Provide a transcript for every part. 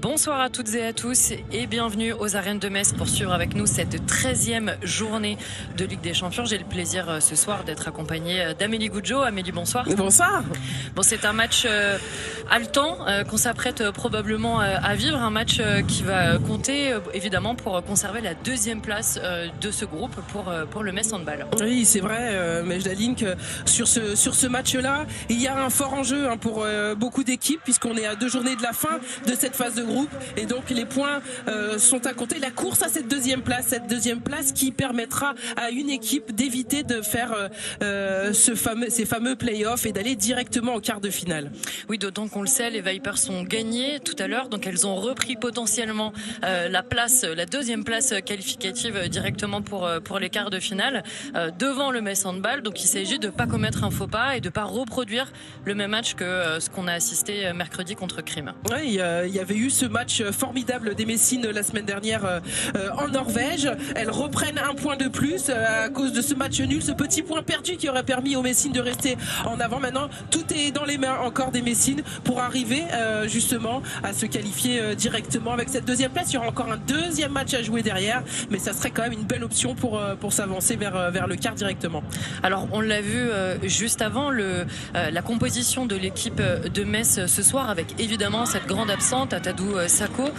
Bonsoir à toutes et à tous et bienvenue aux arènes de Metz pour suivre avec nous cette 13e journée de Ligue des Champions. J'ai le plaisir ce soir d'être accompagnée d'Amélie Goudzo. Amélie, bonsoir. Bonsoir. Bon, c'est un match haletant qu'on s'apprête probablement à vivre. Un match qui va compter évidemment pour conserver la deuxième place de ce groupe pour le Metz Handball. Oui, c'est vrai, mais je ligne que sur ce match-là, il y a un fort enjeu pour beaucoup d'équipes puisqu'on est à 2 journées de la fin de cette phase de groupe et donc les points sont à compter. La course à cette deuxième place qui permettra à une équipe d'éviter de faire ces fameux playoffs et d'aller directement au quart de finale. Oui, d'autant qu'on le sait, les Vipers ont gagné tout à l'heure, donc elles ont repris potentiellement la deuxième place qualificative directement pour les quarts de finale devant le Metz Handball. Donc il s'agit de ne pas commettre un faux pas et de ne pas reproduire le même match que ce qu'on a assisté mercredi contre Crime. Oui, il y avait eu ce match formidable des Messines la semaine dernière en Norvège. Elles reprennent un point de plus à cause de ce match nul, ce petit point perdu qui aurait permis aux Messines de rester en avant. Maintenant, tout est dans les mains encore des Messines pour arriver justement à se qualifier directement avec cette deuxième place. Il y aura encore un deuxième match à jouer derrière, mais ça serait quand même une belle option pour s'avancer vers le quart directement. Alors, on l'a vu juste avant, la composition de l'équipe de Metz ce soir, avec évidemment cette grande absente, Atadou Sako,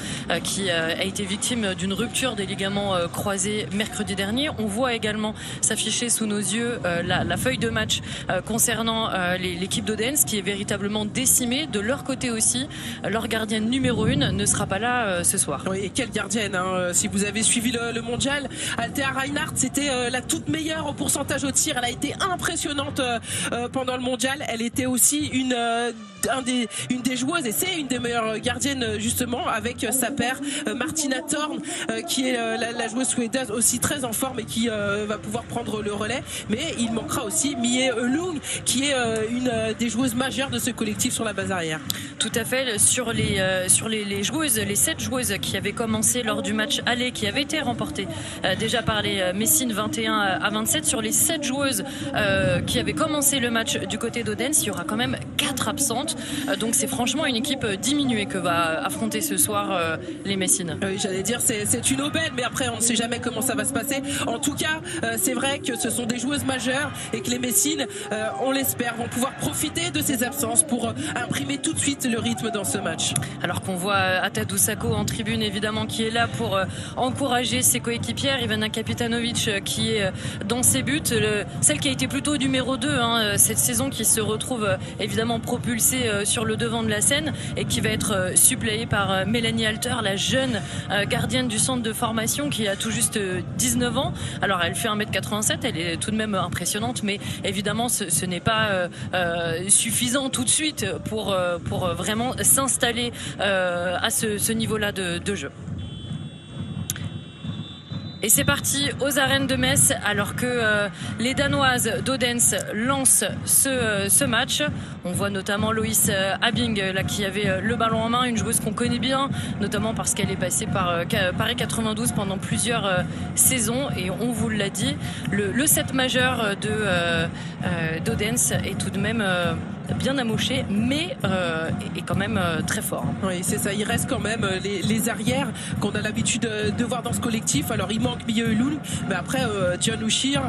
qui a été victime d'une rupture des ligaments croisés mercredi dernier. On voit également s'afficher sous nos yeux la feuille de match concernant l'équipe d'Odense qui est véritablement décimée. De leur côté aussi, leur gardienne numéro 1 ne sera pas là ce soir. Oui, et quelle gardienne si vous avez suivi le mondial, Althea Reinhardt, c'était la toute meilleure au pourcentage au tir. Elle a été impressionnante pendant le mondial. Elle était aussi une des joueuses, et c'est une des meilleures gardiennes justement, avec sa paire Martina Thorn qui est la joueuse suédoise aussi très en forme et qui va pouvoir prendre le relais. Mais il manquera aussi Mie Lung qui est une des joueuses majeures de ce collectif sur la base arrière. Tout à fait. Sur les joueuses, les 7 joueuses qui avaient commencé lors du match aller, qui avait été remporté déjà par les Messines 21-27, sur les 7 joueuses qui avaient commencé le match du côté d'Odense, il y aura quand même 4 absentes. Donc c'est franchement une équipe diminuée que va affronter ce soir les Messines. Oui, j'allais dire c'est une aubaine, mais après on ne sait jamais comment ça va se passer. En tout cas, c'est vrai que ce sont des joueuses majeures et que les Messines, on l'espère, vont pouvoir profiter de ces absences pour imprimer tout de suite le rythme dans ce match. Alors qu'on voit Atadou Sako en tribune évidemment qui est là pour encourager ses coéquipières, Ivana Kapitanovic qui est dans ses buts, celle qui a été plutôt numéro 2 cette saison, qui se retrouve évidemment propulsée sur le devant de la scène et qui va être suppléée par Mélanie Alter, la jeune gardienne du centre de formation qui a tout juste 19 ans. Alors elle fait 1m87, elle est tout de même impressionnante, mais évidemment ce n'est pas suffisant tout de suite pour vraiment s'installer à ce niveau-là de jeu. Et c'est parti aux arènes de Metz alors que les Danoises d'Odense lancent ce match. On voit notamment Loïs Abing là, qui avait le ballon en main, une joueuse qu'on connaît bien, notamment parce qu'elle est passée par Paris 92 pendant plusieurs saisons. Et on vous l'a dit, le set majeur d'Odense est tout de même bien amoché, mais est quand même très fort. Oui, c'est ça. Il reste quand même les arrières qu'on a l'habitude de voir dans ce collectif. Alors il manque Mie Lung, mais après John Ushir,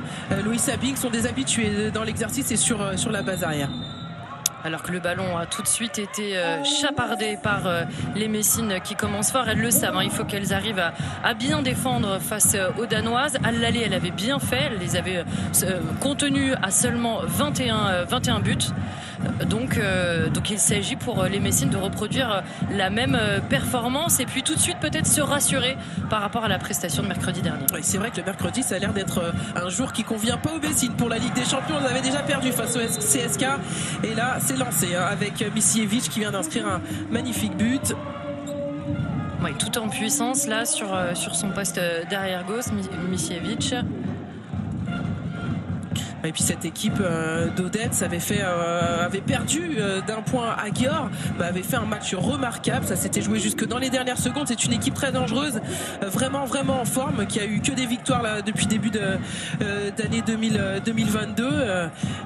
Loïs Abing sont des habitués dans l'exercice et sur la base arrière. Alors que le ballon a tout de suite été chapardé par les Messines qui commencent fort. Elles le savent, il faut qu'elles arrivent à bien défendre face aux Danoises. À l'aller, elle avait bien fait, elle les avait contenues à seulement 21 buts. Donc il s'agit pour les Messines de reproduire la même performance et puis tout de suite peut-être se rassurer par rapport à la prestation de mercredi dernier. Oui, c'est vrai que le mercredi, ça a l'air d'être un jour qui convient pas aux Messines. Pour la Ligue des Champions, on avait déjà perdu face au CSK et là c'est lancé avec Misiewicz qui vient d'inscrire un magnifique but. Oui, tout en puissance là sur son poste derrière gauche, Misiewicz. Et puis cette équipe d'Odense avait perdu d'un point à Győr, avait fait un match remarquable. Ça s'était joué jusque dans les dernières secondes. C'est une équipe très dangereuse, vraiment en forme, qui a eu que des victoires là, depuis début d'année 2022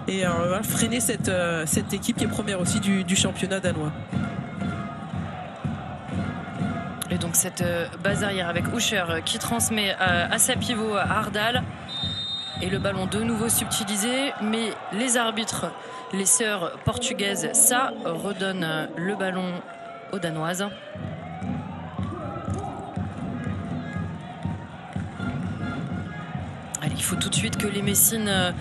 et va freiner cette équipe qui est première aussi du championnat danois. Et donc cette base arrière avec Usher qui transmet à sa pivot à Hardal. Et le ballon de nouveau subtilisé, mais les arbitres, les sœurs portugaises, ça redonne le ballon aux Danoises. Allez, il faut tout de suite que les Messines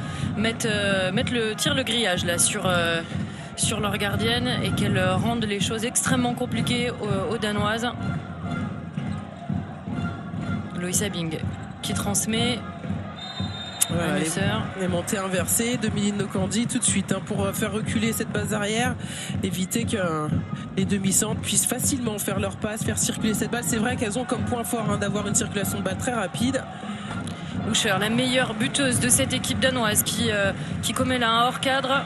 tirent le grillage là sur leur gardienne et qu'elles rendent les choses extrêmement compliquées aux Danoises. Loïs Abing qui transmet. Voilà, les montées inversées de Méline Nokandi tout de suite pour faire reculer cette base arrière, éviter que les demi-centres puissent facilement faire leur passe, faire circuler cette balle. C'est vrai qu'elles ont comme point fort d'avoir une circulation de balle très rapide. Usher, la meilleure buteuse de cette équipe danoise qui commet là un hors cadre,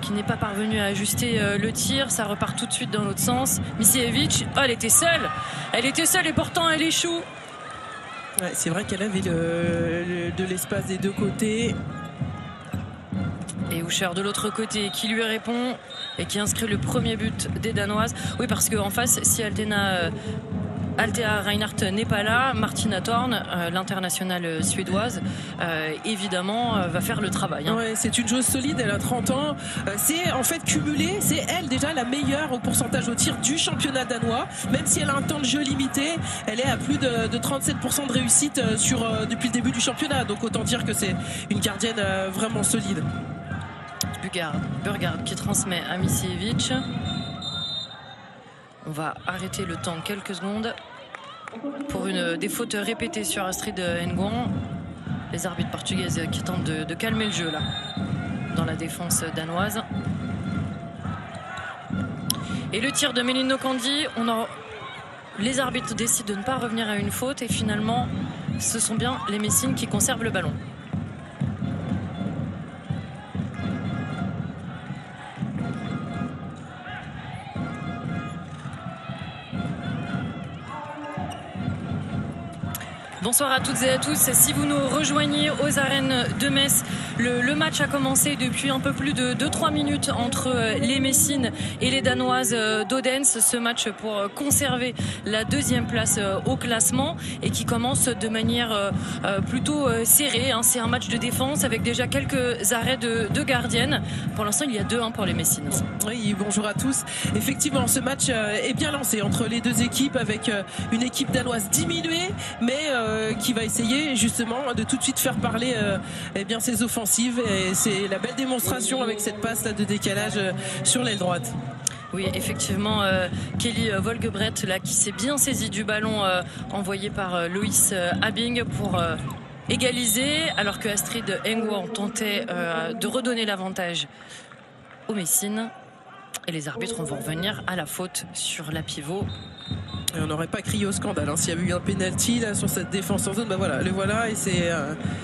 qui n'est pas parvenue à ajuster le tir. Ça repart tout de suite dans l'autre sens. Misiewicz, elle était seule et pourtant elle échoue. Ouais, c'est vrai qu'elle avait de l'espace des deux côtés. Et Usher de l'autre côté qui lui répond et qui inscrit le premier but des Danoises. Oui, parce qu'en face, si Althea Reinhardt n'est pas là, Martina Thorn, l'internationale suédoise, évidemment va faire le travail. Ouais, c'est une joueuse solide, elle a 30 ans. C'est en fait cumulé, c'est elle déjà la meilleure au pourcentage au tir du championnat danois. Même si elle a un temps de jeu limité, elle est à plus de 37% de réussite depuis le début du championnat. Donc autant dire que c'est une gardienne vraiment solide. Burgard qui transmet à Misiewicz. On va arrêter le temps quelques secondes pour des fautes répétées sur Astrid Nguyen. Les arbitres portugaises qui tentent de calmer le jeu là dans la défense danoise. Et le tir de Méline Nokandi, les arbitres décident de ne pas revenir à une faute et finalement ce sont bien les Messines qui conservent le ballon. Bonsoir à toutes et à tous. Si vous nous rejoignez aux arènes de Metz, le match a commencé depuis un peu plus de 2-3 minutes entre les Messines et les Danoises d'Odense. Ce match pour conserver la deuxième place au classement et qui commence de manière plutôt serrée. C'est un match de défense avec déjà quelques arrêts de gardiennes. Pour l'instant, il y a 2-1 pour les Messines. Oui, bonjour à tous. Effectivement, ce match est bien lancé entre les deux équipes avec une équipe danoise diminuée, mais qui va essayer justement de tout de suite faire parler ses offensives, et c'est la belle démonstration avec cette passe là de décalage sur l'aile droite. Oui, effectivement, Kelly Volgebrett là qui s'est bien saisi du ballon envoyé par Loïs Abing pour égaliser, alors que Astrid Nguyen tentait de redonner l'avantage aux Messines. Et les arbitres vont revenir à la faute sur la pivot. Et on n'aurait pas crié au scandale s'il y avait eu un penalty là sur cette défense en zone. Voilà, le voilà, et c'est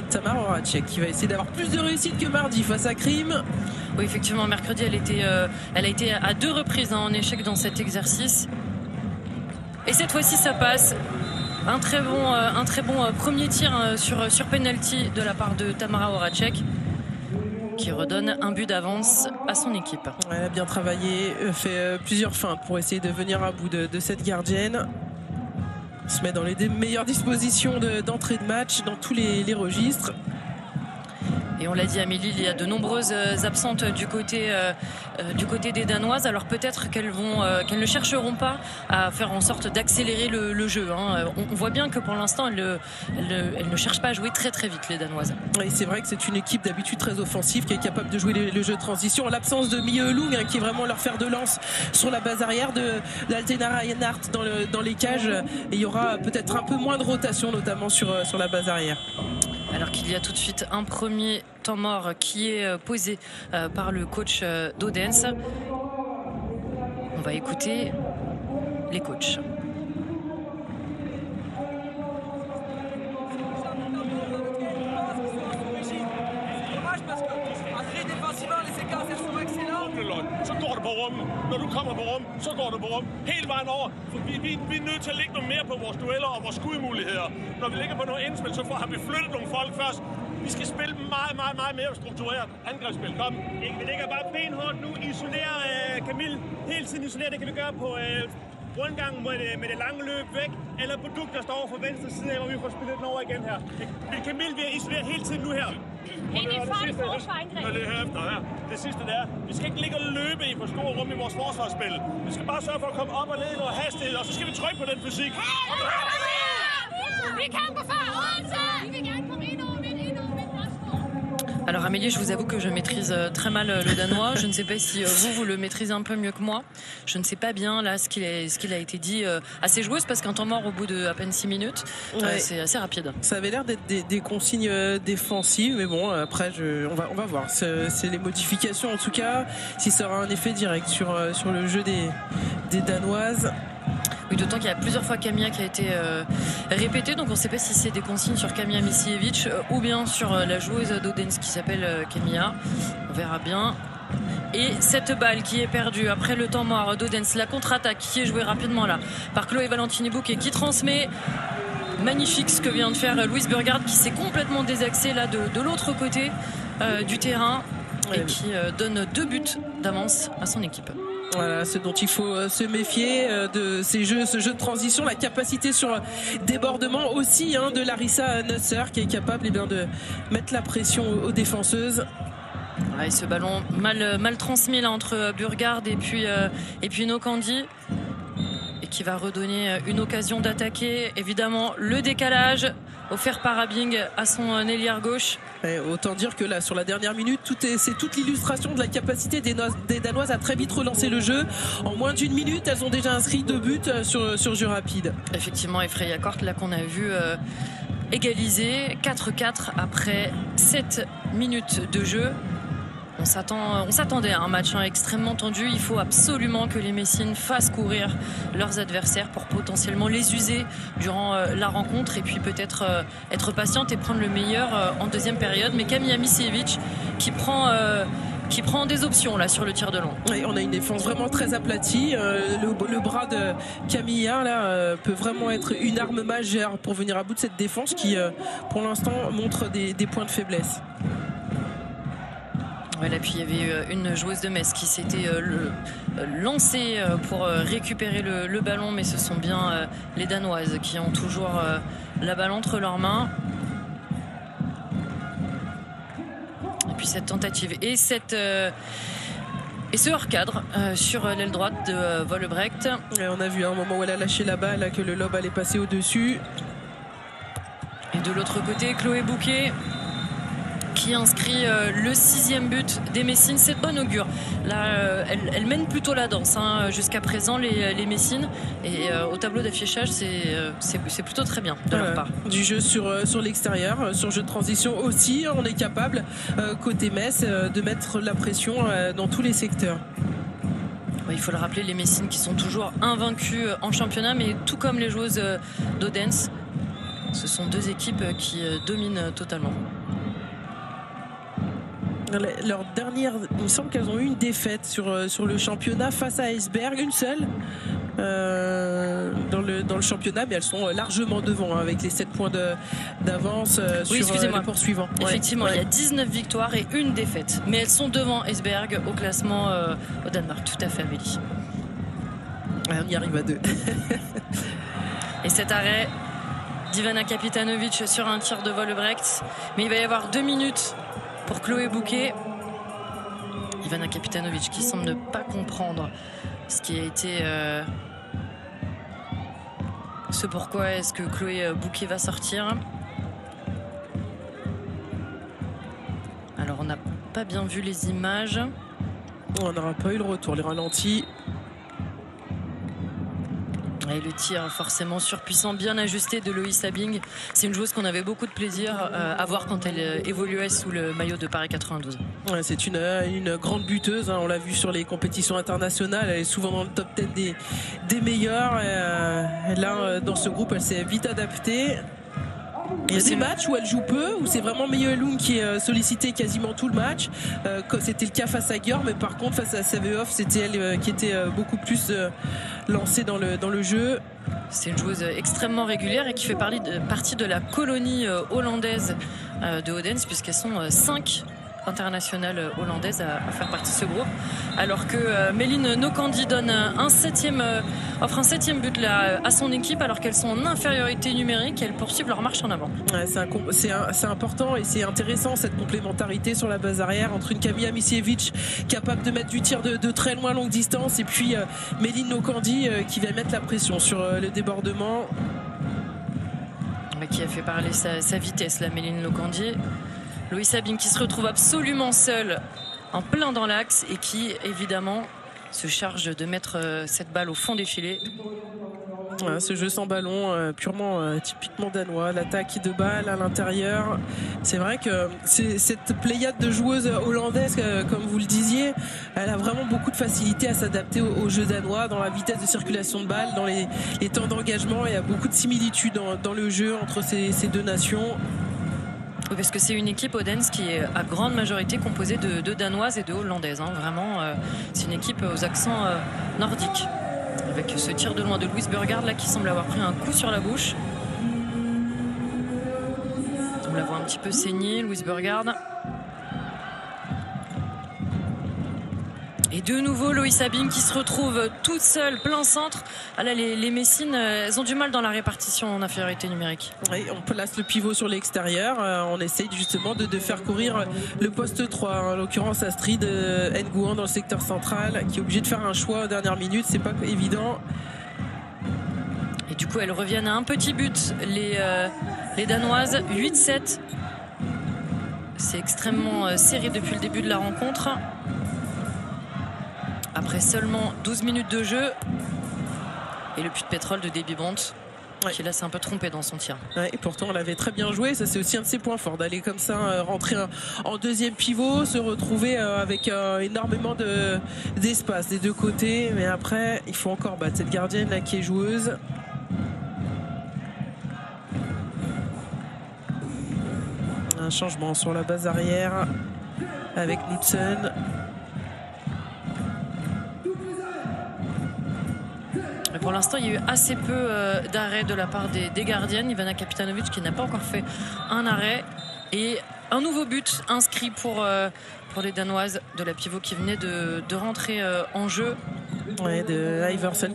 Tamara Horacek qui va essayer d'avoir plus de réussite que mardi face à Krim. Oui, effectivement, mercredi elle a été à 2 reprises en échec dans cet exercice. Et cette fois-ci ça passe. Un très bon premier tir sur penalty de la part de Tamara Horacek, qui redonne un but d'avance à son équipe. Elle a bien travaillé, fait plusieurs feintes pour essayer de venir à bout de cette gardienne. Se met dans les meilleures dispositions d'entrée de match dans tous les registres. Et on l'a dit, Amélie, il y a de nombreuses absentes du côté des Danoises. Alors peut-être qu'elles ne chercheront pas à faire en sorte d'accélérer le jeu. On voit bien que pour l'instant, elles ne cherchent pas à jouer très très vite, les Danoises. Et c'est vrai que c'est une équipe d'habitude très offensive qui est capable de jouer le jeu de transition. En l'absence de Mie Lung, qui est vraiment leur fer de lance sur la base arrière d'Althea Reinhardt dans les cages. Et il y aura peut-être un peu moins de rotation, notamment sur la base arrière. Alors qu'il y a tout de suite un premier temps mort qui est posé par le coach d'Odense. On va écouter les coachs. Så går det på rummen. Når du kommer på rum, så går det på rum. Hele vejen over. For vi er nødt til at lægge noget mere på vores dueller og vores skudmuligheder. Når vi ligger på noget indspil, så har vi flyttet nogle folk først. Vi skal spille meget, meget, meget mere struktureret angrebsspil. Kom. Vi ligger bare benhårdt nu. Isolerer Camille. Hele tiden isolerer. Det kan vi gøre på rundgang med det lange løb væk, eller Buduk, der står over for venstre side af, hvor vi får spillet den over igen her. Camille, vi er isoleret hele tiden nu her. Ind i farligt forsvarangreb. Det her efter her. Det sidste der. Vi skal ikke ligge og løbe i for store rum i vores forsvarsspil. Vi skal bare sørge for at komme op og ned i noget hastighed, og så skal vi trykke på den fysik. Vi kæmper for Odense! Vi vil gerne komme ind over midt. Alors Amélie, je vous avoue que je maîtrise très mal le danois. Je ne sais pas si vous le maîtrisez un peu mieux que moi. Je ne sais pas bien là ce qu'il a été dit à ces joueuses, parce qu'un temps mort au bout de à peine 6 minutes, c'est assez rapide. Ça avait l'air d'être des consignes défensives, mais bon, après on va voir. C'est les modifications en tout cas, si ça aura un effet direct sur le jeu des Danoises. Oui, d'autant qu'il y a plusieurs fois Kamia qui a été répété, donc on ne sait pas si c'est des consignes sur Kamia Misiewicz ou bien sur la joueuse d'Odense qui s'appelle Kamia. On verra bien. Et cette balle qui est perdue après le temps mort d'Odense, la contre-attaque qui est jouée rapidement là par Chloé Valentini-Bouquet qui transmet. Magnifique ce que vient de faire Louise Burgard, qui s'est complètement désaxée là de l'autre côté du terrain et qui donne 2 buts d'avance à son équipe. Voilà, ce dont il faut se méfier de ce jeu de transition, la capacité sur débordement aussi de Larissa Nusser, qui est capable de mettre la pression aux défenseuses. Et ce ballon mal transmis là entre Burgard et puis Nokandi, et qui va redonner une occasion d'attaquer. Évidemment, le décalage offert par Abing à son ailière gauche. Et autant dire que là, sur la dernière minute, c'est toute l'illustration de la capacité des Danoises à très vite relancer le jeu. En moins d'1 minute, elles ont déjà inscrit 2 buts sur jeu rapide. Effectivement, et Freya Kort, là qu'on a vu égaliser 4-4 après 7 minutes de jeu. On s'attendait à un match extrêmement tendu. Il faut absolument que les Messines fassent courir leurs adversaires pour potentiellement les user durant la rencontre, et puis peut-être être patiente et prendre le meilleur en deuxième période. Mais Kamia Misiewicz qui prend des options là sur le tir de long. Et on a une défense vraiment très aplatie. Le bras de Camilla là peut vraiment être une arme majeure pour venir à bout de cette défense qui pour l'instant montre des points de faiblesse. Là, puis il y avait une joueuse de Metz qui s'était lancée pour récupérer le ballon, mais ce sont bien les Danoises qui ont toujours la balle entre leurs mains. Et puis cette tentative et ce hors-cadre sur l'aile droite de Vollebrecht. Et on a vu un moment où elle a lâché la balle, que le lob allait passer au-dessus. Et de l'autre côté, Chloé Bouquet qui inscrit le 6e but des Messines. C'est de bon augure. Là, elle mène plutôt la danse jusqu'à présent, les Messines. Et au tableau d'affichage, c'est plutôt très bien de leur part. Du jeu sur l'extérieur, sur jeu de transition aussi, on est capable, côté Metz, de mettre la pression dans tous les secteurs. Il faut le rappeler, les Messines qui sont toujours invaincus en championnat, mais tout comme les joueuses d'Odense, ce sont 2 équipes qui dominent totalement. Leur dernière, il me semble qu'elles ont eu une défaite sur le championnat face à Esbjerg, une seule dans le championnat, mais elles sont largement devant avec les 7 points d'avance sur les poursuivants. Effectivement, il y a 19 victoires et 1 défaite, mais elles sont devant Esbjerg au classement au Danemark. Tout à fait, Amélie. On y arrive à 2. Et cet arrêt d'Ivana Kapitanovic sur un tir de Vollebrecht, mais il va y avoir 2 minutes pour Chloé Bouquet. Ivana Kapitanovic qui semble ne pas comprendre ce qui a été ce pourquoi est-ce que Chloé Bouquet va sortir. Alors on n'a pas bien vu les images. On n'aura pas eu le retour, les ralentis. Et le tir forcément surpuissant, bien ajusté de Loïs Abing. C'est une joueuse qu'on avait beaucoup de plaisir à voir quand elle évoluait sous le maillot de Paris 92. C'est une grande buteuse, on l'a vu sur les compétitions internationales, elle est souvent dans le top 10 des meilleurs. Là, dans ce groupe, elle s'est vite adaptée. Il y a des matchs où elle joue peu, où c'est vraiment Meio Lung qui est sollicité quasiment tout le match. C'était le cas face à Györ, mais par contre face à Savehoff, c'était elle qui était beaucoup plus lancée dans le jeu. C'est une joueuse extrêmement régulière et qui fait partie de la colonie hollandaise de Odense, puisqu'elles sont 5 internationale hollandaise à faire partie de ce groupe. Alors que Méline Nokandi donne offre un 7e but là, à son équipe alors qu'elles sont en infériorité numérique et elles poursuivent leur marche en avant. Ouais, c'est important et c'est intéressant cette complémentarité sur la base arrière entre une Kamia Misiewicz capable de mettre du tir de très loin longue distance et puis Méline Nokandi qui va mettre la pression sur le débordement. Qui a fait parler sa vitesse, la Méline Nokandi. Loïs Sabine qui se retrouve absolument seul en plein dans l'axe et qui évidemment se charge de mettre cette balle au fond des filets. Ouais, ce jeu sans ballon purement typiquement danois, l'attaque de balle à l'intérieur. C'est vrai que cette pléiade de joueuses hollandaises comme vous le disiez, elle a vraiment beaucoup de facilité à s'adapter au jeu danois dans la vitesse de circulation de balle, dans les temps d'engagement. Il y a beaucoup de similitudes dans le jeu entre ces deux nations. Parce que c'est une équipe Odense qui est à grande majorité composée de Danoises et de Hollandaises. Hein. Vraiment, c'est une équipe aux accents nordiques. Avec ce tir de loin de Louise Burgard là, qui semble avoir pris un coup sur la bouche. On la voit un petit peu saigner, Louise Burgard. Et de nouveau Loïs Sabine qui se retrouve toute seule, plein centre. Ah là, les Messines, elles ont du mal dans la répartition en infériorité numérique. Oui, on place le pivot sur l'extérieur. On essaye justement de faire courir le poste 3. En l'occurrence, Astrid Ngouan dans le secteur central qui est obligée de faire un choix en dernière minute. C'est pas évident. Et du coup, elles reviennent à un petit but. Les Danoises, 8-7. C'est extrêmement serré depuis le début de la rencontre. Après seulement 12 minutes de jeu. Et le puits de pétrole de Debbie Brandt, qui là s'est un peu trompé dans son tir. Ouais, et pourtant on l'avait très bien joué. Ça c'est aussi un de ses points forts, d'aller comme ça rentrer en deuxième pivot, se retrouver avec énormément d'espace des deux côtés. Mais après il faut encore battre cette gardienne là qui est joueuse. Un changement sur la base arrière avec Knudsen. Mais pour l'instant, il y a eu assez peu d'arrêts de la part des gardiennes. Ivana Kapitanovic qui n'a pas encore fait un arrêt. Et un nouveau but inscrit pour les Danoises de la pivot qui venait de rentrer en jeu. Ouais, de Iverson.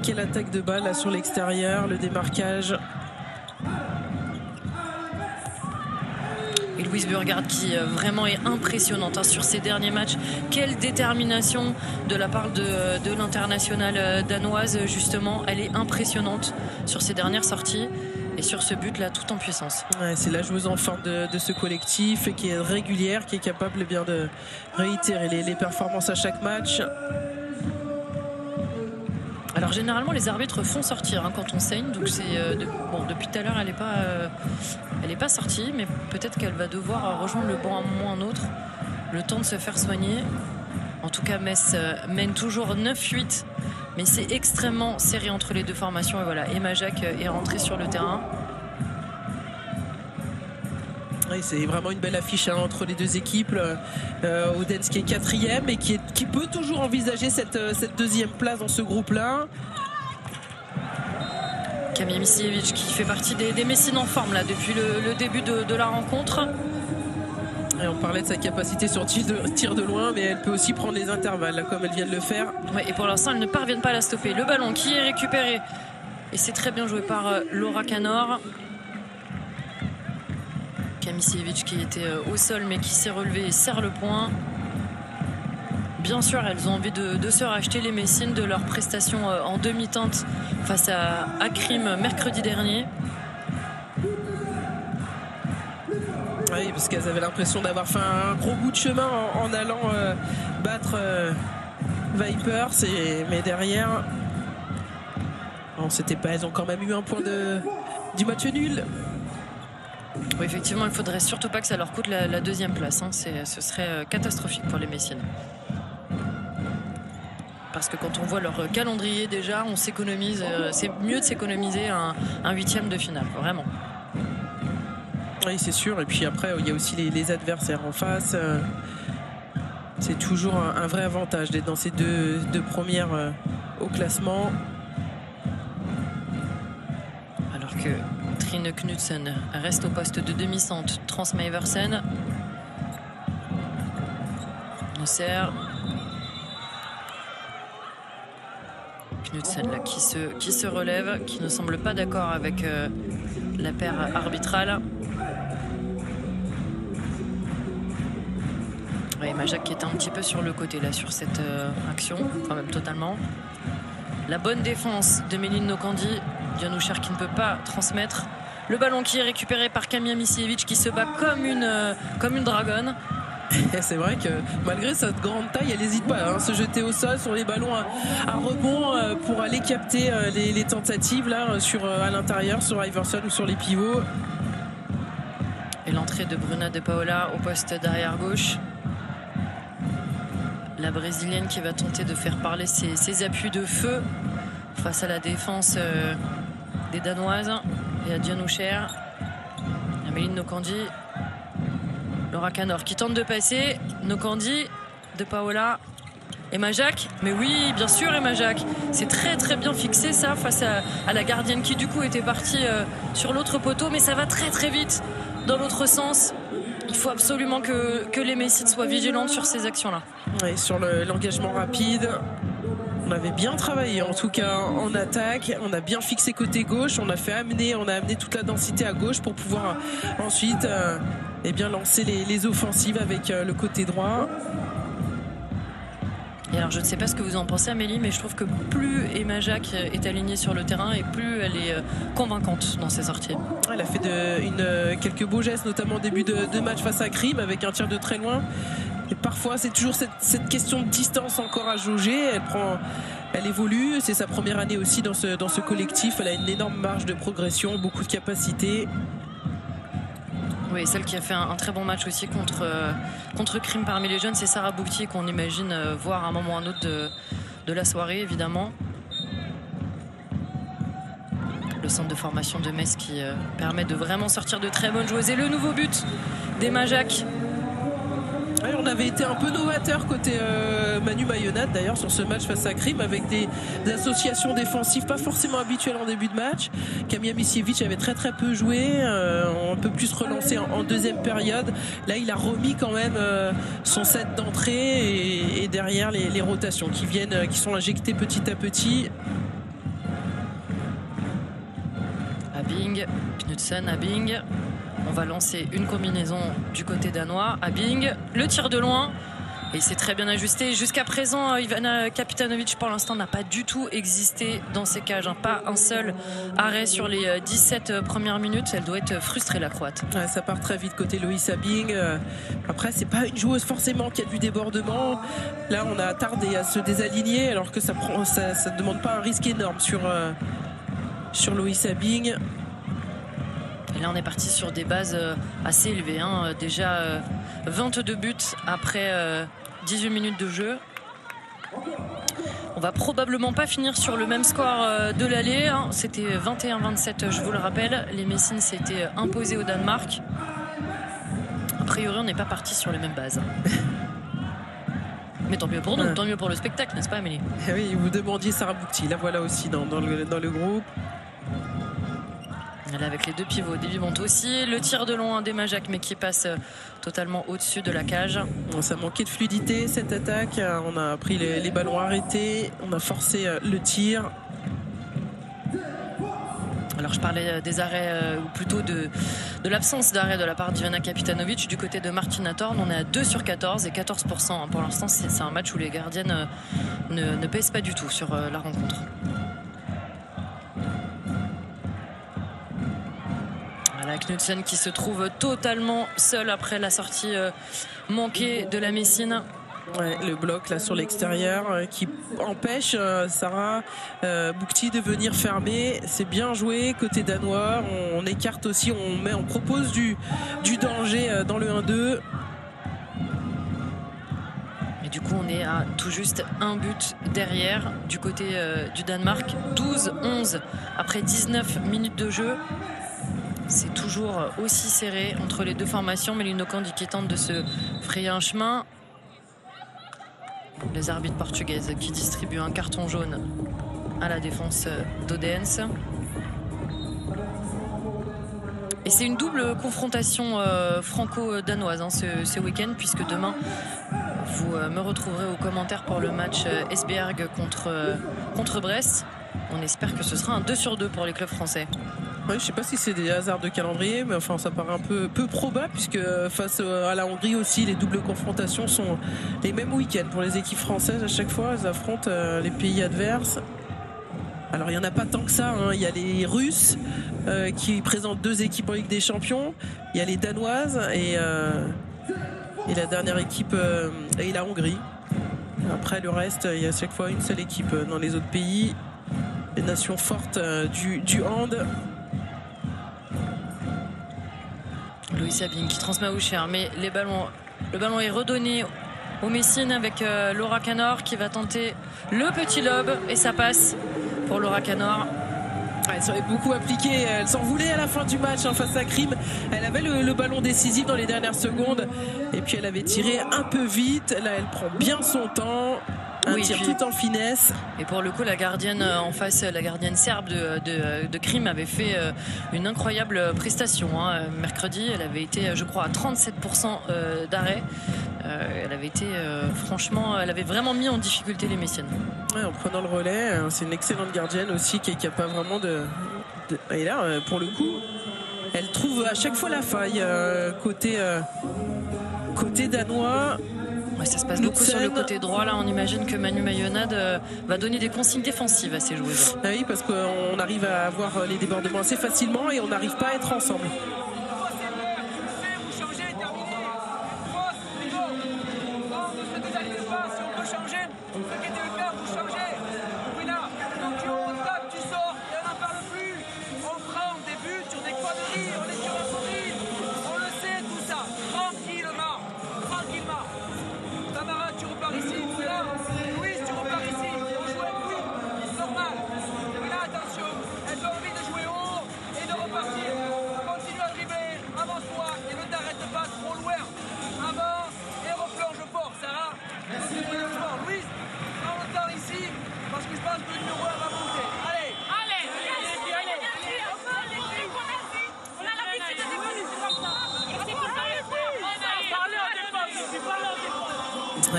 Quelle attaque de balle là sur l'extérieur, le démarquage. Et Louise Burgard qui vraiment est impressionnante hein, sur ces derniers matchs. Quelle détermination de la part de l'internationale danoise justement. Elle est impressionnante sur ses dernières sorties et sur ce but là tout en puissance. Ouais, c'est la joueuse en forme de ce collectif et qui est régulière, qui est capable bien de réitérer les performances à chaque match. Alors généralement les arbitres font sortir hein, quand on saigne, donc c'est depuis tout à l'heure elle n'est pas sortie, mais peut-être qu'elle va devoir rejoindre le banc à un moment ou un autre, le temps de se faire soigner. En tout cas Metz mène toujours 9-8, mais c'est extrêmement serré entre les deux formations. Et voilà, Emma Jacques est rentrée sur le terrain. Oui, c'est vraiment une belle affiche hein, entre les deux équipes. Odense qui est 4e et qui peut toujours envisager cette deuxième place dans ce groupe-là. Kamia Misiewicz qui fait partie des Messines en forme là, depuis le début de la rencontre. Et on parlait de sa capacité sur tir de loin, mais elle peut aussi prendre les intervalles là, comme elle vient de le faire. Ouais, et pour l'instant, elles ne parviennent pas à la stopper. Le ballon qui est récupéré. Et c'est très bien joué par Laura Canor. Misiewicz qui était au sol mais qui s'est relevé et serre le point. Bien sûr, elles ont envie de se racheter les Messines de leur prestation en demi-teinte face à Akrim mercredi dernier. Oui, parce qu'elles avaient l'impression d'avoir fait un gros bout de chemin en allant battre Vipers, mais derrière, non, c'était pas. Elles ont quand même eu un point du match nul. Oui, effectivement, il ne faudrait surtout pas que ça leur coûte la deuxième place. Hein. Ce serait catastrophique pour les Messines. Parce que quand on voit leur calendrier déjà, on s'économise. C'est mieux de s'économiser un 8e de finale, vraiment. Oui, c'est sûr. Et puis après, il y a aussi les adversaires en face. C'est toujours un vrai avantage d'être dans ces deux premières au classement. Alors que Trine Knudsen reste au poste de demi-centre. Transmet Eversen. Neusser. Knudsen là, qui se relève, qui ne semble pas d'accord avec la paire arbitrale. Et Majak qui était un petit peu sur le côté là sur cette action, enfin même totalement. La bonne défense de Méline Nokandi. Dianoucher qui ne peut pas transmettre. Le ballon qui est récupéré par Kamia Misiewicz qui se bat comme une dragonne. C'est vrai que malgré sa grande taille, elle n'hésite pas à se jeter au sol sur les ballons à rebond pour aller capter les tentatives là, à l'intérieur, sur Iverson ou sur les pivots. Et l'entrée de Bruna De Paola au poste d'arrière gauche. La brésilienne qui va tenter de faire parler ses appuis de feu face à la défense des Danoises. Et à Dianoucher. La Méline Nokandi. Laura Canor qui tente de passer. Nokandi, De Paola et Majak. Mais oui, bien sûr, et Majak. C'est très très bien fixé ça face à la gardienne qui du coup était partie sur l'autre poteau. Mais ça va très très vite dans l'autre sens. Il faut absolument que les Messides soient vigilantes sur ces actions-là. Et sur l'engagement rapide, on avait bien travaillé en tout cas en attaque. On a bien fixé côté gauche. On a amené toute la densité à gauche pour pouvoir ensuite bien lancer les offensives avec le côté droit. Et alors je ne sais pas ce que vous en pensez Amélie, mais je trouve que plus Emma Jacques est alignée sur le terrain et plus elle est convaincante dans ses sorties. Elle a fait quelques beaux gestes, notamment au début de match face à Krim avec un tir de très loin. Et parfois c'est toujours cette question de distance encore à jauger. Elle évolue, c'est sa première année aussi dans ce collectif. Elle a une énorme marge de progression, beaucoup de capacité. Oui, celle qui a fait un très bon match aussi contre Krim parmi les jeunes, c'est Sarah Boukti qu'on imagine voir à un moment ou à un autre de la soirée, évidemment. Le centre de formation de Metz qui permet de vraiment sortir de très bonnes joueuses. Et le nouveau but d'Emma Jacques. Ouais, on avait été un peu novateur côté Manu Mayonnatte d'ailleurs sur ce match face à Krim avec des associations défensives pas forcément habituelles en début de match. Kamia Misiewicz avait très très peu joué, un peu plus relancé en deuxième période. Là il a remis quand même son set d'entrée et derrière les rotations qui sont injectées petit à petit. Abing, Knudsen, Abing. On va lancer une combinaison du côté danois. Abing, le tir de loin. Et c'est très bien ajusté. Jusqu'à présent, Ivana Kapitanovic, pour l'instant, n'a pas du tout existé dans ses cages. Pas un seul arrêt sur les 17 premières minutes. Elle doit être frustrée, la Croate. Ouais, ça part très vite côté Loïs Abing. Après, c'est pas une joueuse forcément qui a du débordement. Là, on a tardé à se désaligner alors que ça ne demande pas un risque énorme sur Loïs Abing. Et là, on est parti sur des bases assez élevées. Déjà 22 buts après 18 minutes de jeu. On va probablement pas finir sur le même score de l'aller. C'était 21-27, je vous le rappelle. Les Messines s'étaient imposés au Danemark. A priori, on n'est pas parti sur les mêmes bases. Mais tant mieux pour nous, tant mieux pour le spectacle, n'est-ce pas, Amélie? Oui, vous demandiez Sarah Boukti. La voilà aussi dans le groupe. Elle est avec les deux pivots, Davy monte aussi. Le tir de loin d'Emma Jacques, mais qui passe totalement au-dessus de la cage. Ça manquait de fluidité cette attaque. On a pris les ballons arrêtés. On a forcé le tir. Alors je parlais des arrêts, ou plutôt de l'absence d'arrêt de la part d'Ivana Kapitanovic. Du côté de Martina Thorn, on est à 2 sur 14 et 14%. Pour l'instant, c'est un match où les gardiennes ne pèsent pas du tout sur la rencontre. Voilà, Knudsen qui se trouve totalement seul après la sortie manquée de la Messine. Ouais, le bloc là sur l'extérieur qui empêche Sarah Boukti de venir fermer. C'est bien joué côté danois. On écarte aussi, on propose du danger dans le 1-2. Et du coup on est à tout juste un but derrière du côté du Danemark. 12-11 après 19 minutes de jeu. C'est toujours aussi serré entre les deux formations. Méline Nokandi qui tente de se frayer un chemin. Les arbitres portugaises qui distribuent un carton jaune à la défense d'Odense. Et c'est une double confrontation franco-danoise hein, ce week-end, puisque demain, vous me retrouverez aux commentaires pour le match Esbjerg contre Brest. On espère que ce sera un 2-2 pour les clubs français. Ouais, je ne sais pas si c'est des hasards de calendrier, mais enfin ça paraît un peu probable, puisque face à la Hongrie aussi, les doubles confrontations sont les mêmes week-ends pour les équipes françaises. À chaque fois, elles affrontent les pays adverses. Alors il n'y en a pas tant que ça, hein. Il y a les Russes qui présentent 2 équipes en Ligue des Champions, il y a les Danoises et la dernière équipe et la Hongrie. Après le reste, il y a à chaque fois une seule équipe dans les autres pays. Les nations fortes du hand. Louis Sabine qui transmet à Usher, mais le ballon est redonné au Messine avec Laura Canor qui va tenter le petit lob et ça passe pour Laura Canor. Elle s'en est beaucoup appliquée, elle s'en voulait à la fin du match hein, face à Krim. Elle avait le ballon décisif dans les dernières secondes et puis elle avait tiré un peu vite. Là elle prend bien son temps. Un tir tout en finesse. Et pour le coup, la gardienne en face, la gardienne serbe de Krim avait fait une incroyable prestation. Hein. Mercredi, elle avait été, je crois, à 37% d'arrêt. Elle avait été, franchement, elle avait vraiment mis en difficulté les Messiennes. Ouais, en prenant le relais, c'est une excellente gardienne aussi qui est capable vraiment de... Et là, pour le coup, elle trouve à chaque fois la faille côté danois. Ouais, ça se passe beaucoup sur le côté droit. Là, on imagine que Manu Mayonade va donner des consignes défensives à ses joueuses. Ah oui, parce qu'on arrive à avoir les débordements assez facilement et on n'arrive pas à être ensemble.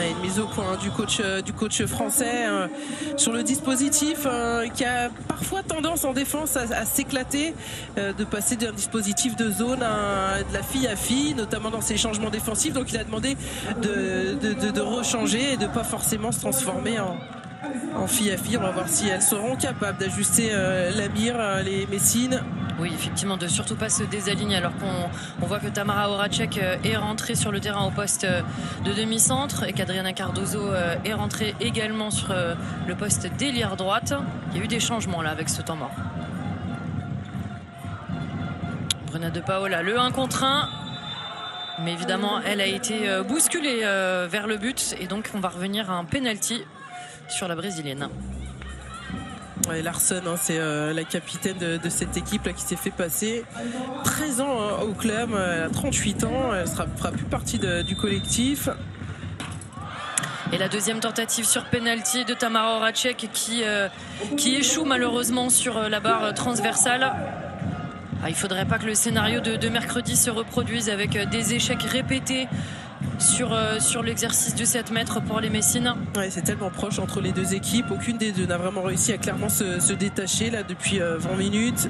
Une mise au point du coach français sur le dispositif qui a parfois tendance en défense à s'éclater, de passer d'un dispositif de zone de la fille à fille, notamment dans ses changements défensifs. Donc il a demandé de rechanger et de pas forcément se transformer en fille à fille. On va voir si elles seront capables d'ajuster la mire, les Messines. Oui, effectivement, de surtout pas se désaligner alors qu'on voit que Tamara Horacek est rentrée sur le terrain au poste de demi-centre et qu'Adriana Cardozo est rentrée également sur le poste d'ailière droite. Il y a eu des changements là avec ce temps mort. Bruna De Paola, le 1 contre 1. Mais évidemment, elle a été bousculée vers le but et donc on va revenir à un penalty sur la brésilienne. Ouais, Larsson, hein, c'est la capitaine de cette équipe là, qui s'est fait passer 13 ans au club, elle a 38 ans, elle fera plus partie du collectif. Et la deuxième tentative sur penalty de Tamara Horacek qui échoue malheureusement sur la barre transversale. Il ne faudrait pas que le scénario de mercredi se reproduise avec des échecs répétés sur l'exercice de 7 mètres pour les Messines. Ouais, c'est tellement proche entre les deux équipes, aucune des deux n'a vraiment réussi à clairement se détacher là depuis 20 minutes.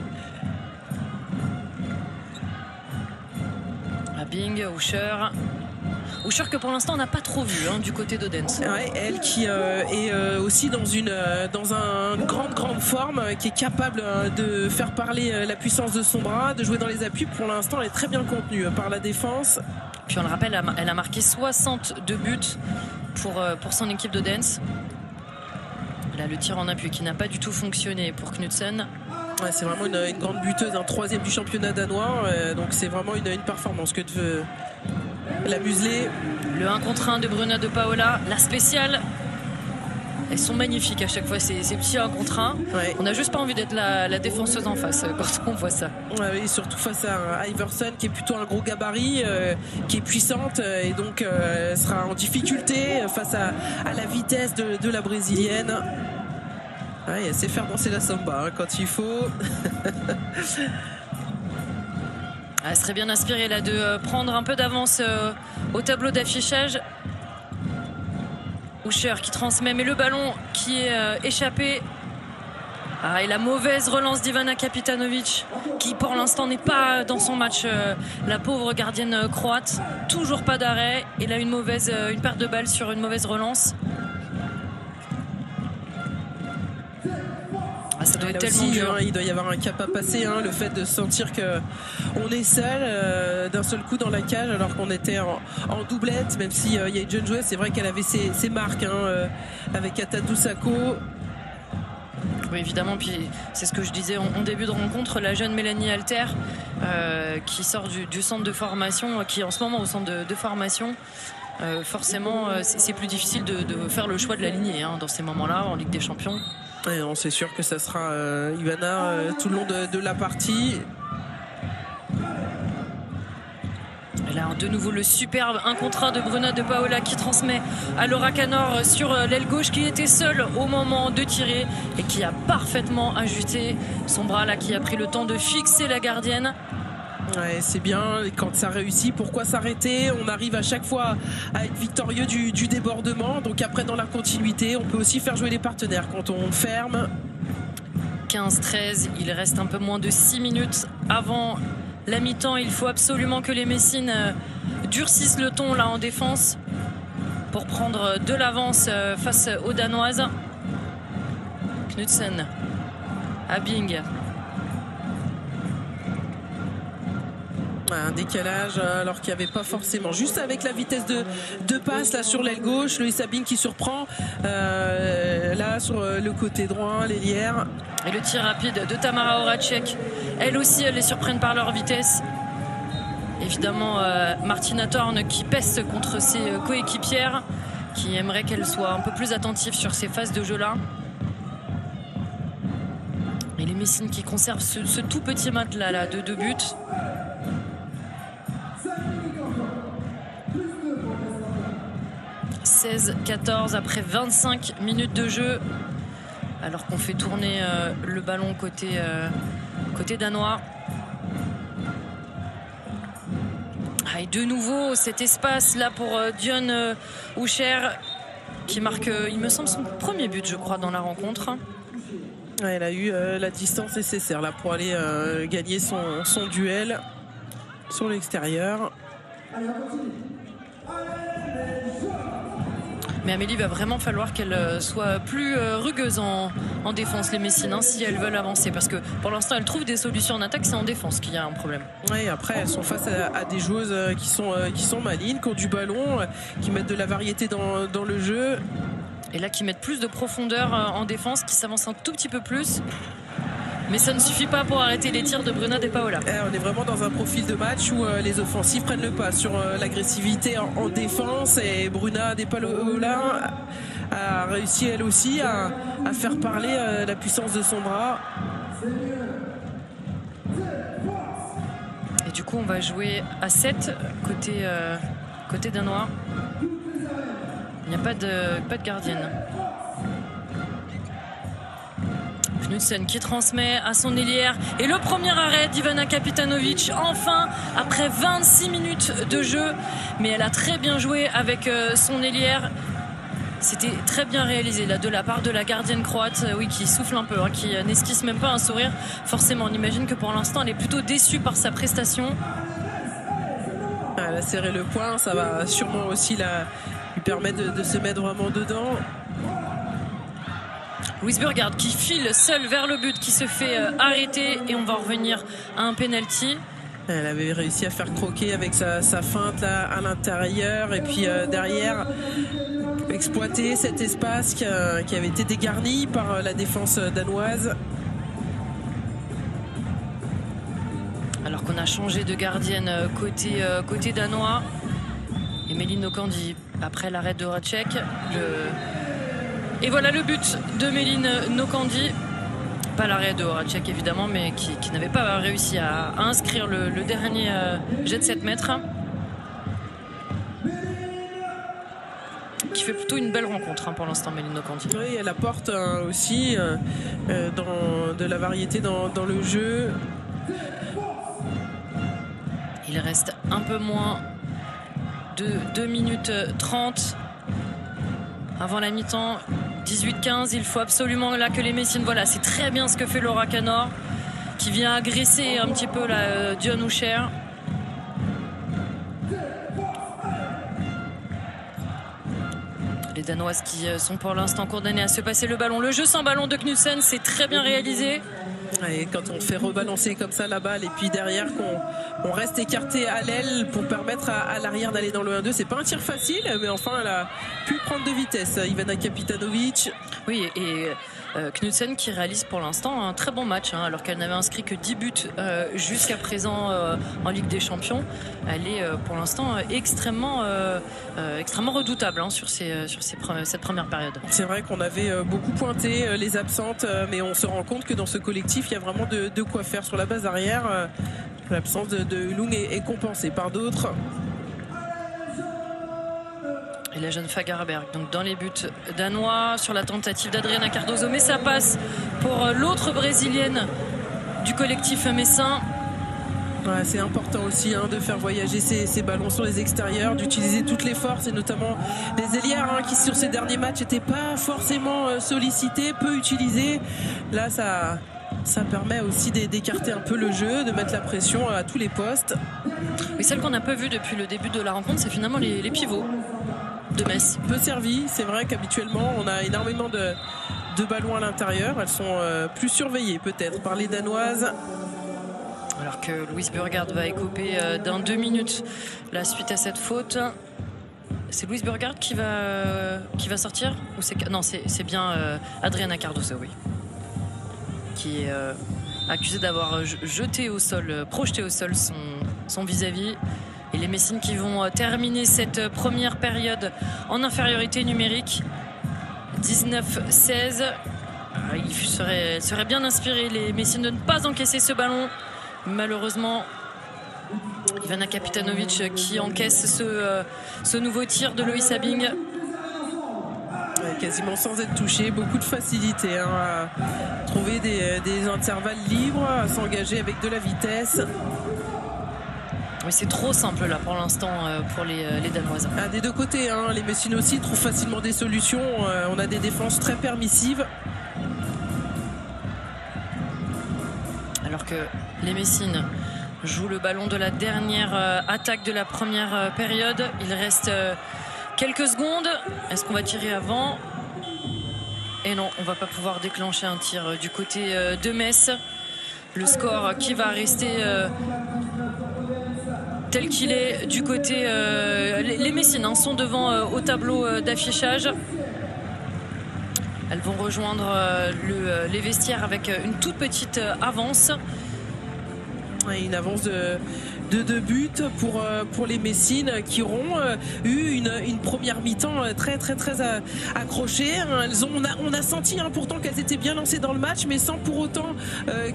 Bing, Usher que pour l'instant on n'a pas trop vu du côté d'Odense. Ouais, elle qui est aussi dans une grande forme, qui est capable de faire parler la puissance de son bras, de jouer dans les appuis. Pour l'instant elle est très bien contenue par la défense. Puis on le rappelle, elle a marqué 62 buts pour son équipe d'Odense. Là le tir en appui qui n'a pas du tout fonctionné pour Knudsen. Ouais, c'est vraiment une grande buteuse, un 3e du championnat danois, donc c'est vraiment une performance que de la museler. Le 1 contre 1 de Bruna De Paola, la spéciale. Elles sont magnifiques à chaque fois ces petits 1 contre 1. Ouais. On n'a juste pas envie d'être la défenseuse en face quand on voit ça. Ouais, oui, surtout face à Iverson qui est plutôt un gros gabarit, qui est puissante et donc sera en difficulté face à la vitesse de la brésilienne. Ouais, elle sait faire danser la samba quand il faut. Elle serait bien inspirée là de prendre un peu d'avance au tableau d'affichage. Usher qui transmet, mais le ballon qui est échappé. Ah, et la mauvaise relance d'Ivana Kapitanovic qui pour l'instant n'est pas dans son match, la pauvre gardienne croate, toujours pas d'arrêt, et là une perte de balle sur une mauvaise relance. Ah, ça doit être tellement aussi, dur. il doit y avoir un cap à passer, hein, le fait de sentir qu'on est seul d'un seul coup dans la cage alors qu'on était en doublette, même si Yeon jouait, c'est vrai qu'elle avait ses marques, hein, avec Atadou Sako. Oui, évidemment, puis c'est ce que je disais en début de rencontre, la jeune Mélanie Alter qui sort du centre de formation, qui est en ce moment au centre de formation. Forcément, c'est plus difficile de faire le choix de la lignée, hein, dans ces moments-là en Ligue des Champions. Et on sait sûr que ça sera Ivana tout le long de la partie. Et là, de nouveau, le superbe 1 contre 1 de Bruna de Paola qui transmet à Laura Canor sur l'aile gauche, qui était seule au moment de tirer et qui a parfaitement ajusté son bras là, qui a pris le temps de fixer la gardienne. Ouais, c'est bien quand ça réussit. Pourquoi s'arrêter? On arrive à chaque fois à être victorieux du débordement. Donc après, dans la continuité, on peut aussi faire jouer les partenaires quand on ferme. 15-13, il reste un peu moins de 6 minutes avant la mi-temps. Il faut absolument que les Messines durcissent le ton là en défense pour prendre de l'avance face aux Danoises. Knudsen, Abing. Un décalage alors qu'il n'y avait pas forcément, juste avec la vitesse de passe là sur l'aile gauche, le Sabine qui surprend là sur le côté droit, l'ailière. Et le tir rapide de Tamara Horacek, elle aussi elle les surprennent par leur vitesse. Évidemment Martina Thorn qui peste contre ses coéquipières, qui aimerait qu'elle soit un peu plus attentive sur ces phases de jeu là. Et les Messines qui conservent ce tout petit matelas là de 2 buts. 16-14 après 25 minutes de jeu, alors qu'on fait tourner le ballon côté danois. Ah, et de nouveau cet espace là pour Dion Usher qui marque, il me semble, son premier but, je crois, dans la rencontre. Ouais, elle a eu la distance nécessaire là pour aller gagner son duel sur l'extérieur. Mais Amélie, va vraiment falloir qu'elle soit plus rugueuse en défense, les Messines, hein, si elles veulent avancer. Parce que pour l'instant, elles trouvent des solutions en attaque, c'est en défense qu'il y a un problème. Oui, après, elles sont face à des joueuses qui sont malines, qui ont du ballon, qui mettent de la variété dans le jeu. Et là, qui mettent plus de profondeur en défense, qui s'avancent un tout petit peu plus. Mais ça ne suffit pas pour arrêter les tirs de Bruna de Paola. On est vraiment dans un profil de match où les offensives prennent le pas sur l'agressivité en défense, et Bruna de Paola a réussi elle aussi à faire parler la puissance de son bras. Et du coup on va jouer à 7 côté danois. Il n'y a pas de gardienne. Knudsen qui transmet à son ailière, et le premier arrêt d'Ivana Kapitanovic, enfin après 26 minutes de jeu, mais elle a très bien joué avec son ailière. C'était très bien réalisé là de la part de la gardienne croate, oui, qui souffle un peu, hein, qui n'esquisse même pas un sourire. Forcément, on imagine que pour l'instant elle est plutôt déçue par sa prestation. Elle a serré le poing, ça va sûrement aussi lui permettre de se mettre vraiment dedans. Louise Burgard qui file seule vers le but, qui se fait arrêter, et on va revenir à un penalty. Elle avait réussi à faire croquer avec sa feinte là à l'intérieur, et puis derrière exploiter cet espace qui avait été dégarni par la défense danoise. Alors qu'on a changé de gardienne côté danois. Et Méline Nokandi après l'arrêt de Horacek. Et voilà le but de Méline Nokandi. Pas l'arrêt de Horacek évidemment, mais qui n'avait pas réussi à inscrire le dernier jet de 7 mètres. Qui fait plutôt une belle rencontre, hein, pour l'instant, Méline Nokandi. Oui, elle apporte aussi de la variété dans le jeu. Il reste un peu moins de 2 minutes 30 avant la mi-temps. 18-15, il faut absolument là que les Messines, voilà, c'est très bien ce que fait Laura Canor, qui vient agresser un petit peu la Dion Usher. Les Danoises qui sont pour l'instant condamnées à se passer le ballon. Le jeu sans ballon de Knudsen, c'est très bien réalisé. Et quand on fait rebalancer comme ça la balle et puis derrière qu'on reste écarté à l'aile pour permettre à l'arrière d'aller dans le 1-2, c'est pas un tir facile, mais enfin elle a pu prendre de vitesse. Ivana Kapitanovic. Oui, et Knudsen qui réalise pour l'instant un très bon match, hein, alors qu'elle n'avait inscrit que 10 buts jusqu'à présent en Ligue des Champions. Elle est pour l'instant extrêmement redoutable, hein, sur cette première période. C'est vrai qu'on avait beaucoup pointé les absentes, mais on se rend compte que dans ce collectif il y a vraiment de quoi faire sur la base arrière. L'absence de Hulung est compensée par d'autres. Et la jeune Fagerberg, donc dans les buts danois, sur la tentative d'Adriana Cardozo, mais ça passe pour l'autre brésilienne du collectif messin. Ouais, c'est important aussi, hein, de faire voyager ces ballons sur les extérieurs, d'utiliser toutes les forces et notamment les ailières, hein, qui sur ces derniers matchs n'étaient pas forcément sollicitées, peu utilisées. Là, ça permet aussi d'écarter un peu le jeu, de mettre la pression à tous les postes. Oui, celle qu'on n'a pas vue depuis le début de la rencontre, c'est finalement les pivots de Metz. Peu servi, c'est vrai qu'habituellement on a énormément de ballons à l'intérieur. Elles sont plus surveillées peut-être par les Danoises. Alors que Louise Burgard va écoper dans 2 minutes la suite à cette faute. C'est Louise Burgard qui va sortir ou non, c'est bien Adriana Cardozo, oui, qui est accusée d'avoir projeté au sol son vis-à-vis. Et les Messines qui vont terminer cette première période en infériorité numérique. 19-16. Il serait bien inspiré, les Messines, de ne pas encaisser ce ballon. Malheureusement, Ivana Kapitanovic qui encaisse ce nouveau tir de Loïs Abing. Quasiment sans être touché, beaucoup de facilité, hein, à trouver des intervalles libres, à s'engager avec de la vitesse. Oui, c'est trop simple là pour l'instant pour les Danoises. Des deux côtés, hein, les Messines aussi trouvent facilement des solutions. On a des défenses très permissives. Alors que les Messines jouent le ballon de la dernière attaque de la première période. Il reste quelques secondes. Est-ce qu'on va tirer avant? Et non, on va pas pouvoir déclencher un tir du côté de Metz. Le score qui va rester tel qu'il est du côté... les Messines, hein, sont devant au tableau d'affichage. Elles vont rejoindre les vestiaires avec une toute petite avance. Ouais, une avance de 2 buts pour les Messines, qui auront eu une première mi-temps très accrochée. On a senti, hein, pourtant qu'elles étaient bien lancées dans le match, mais sans pour autant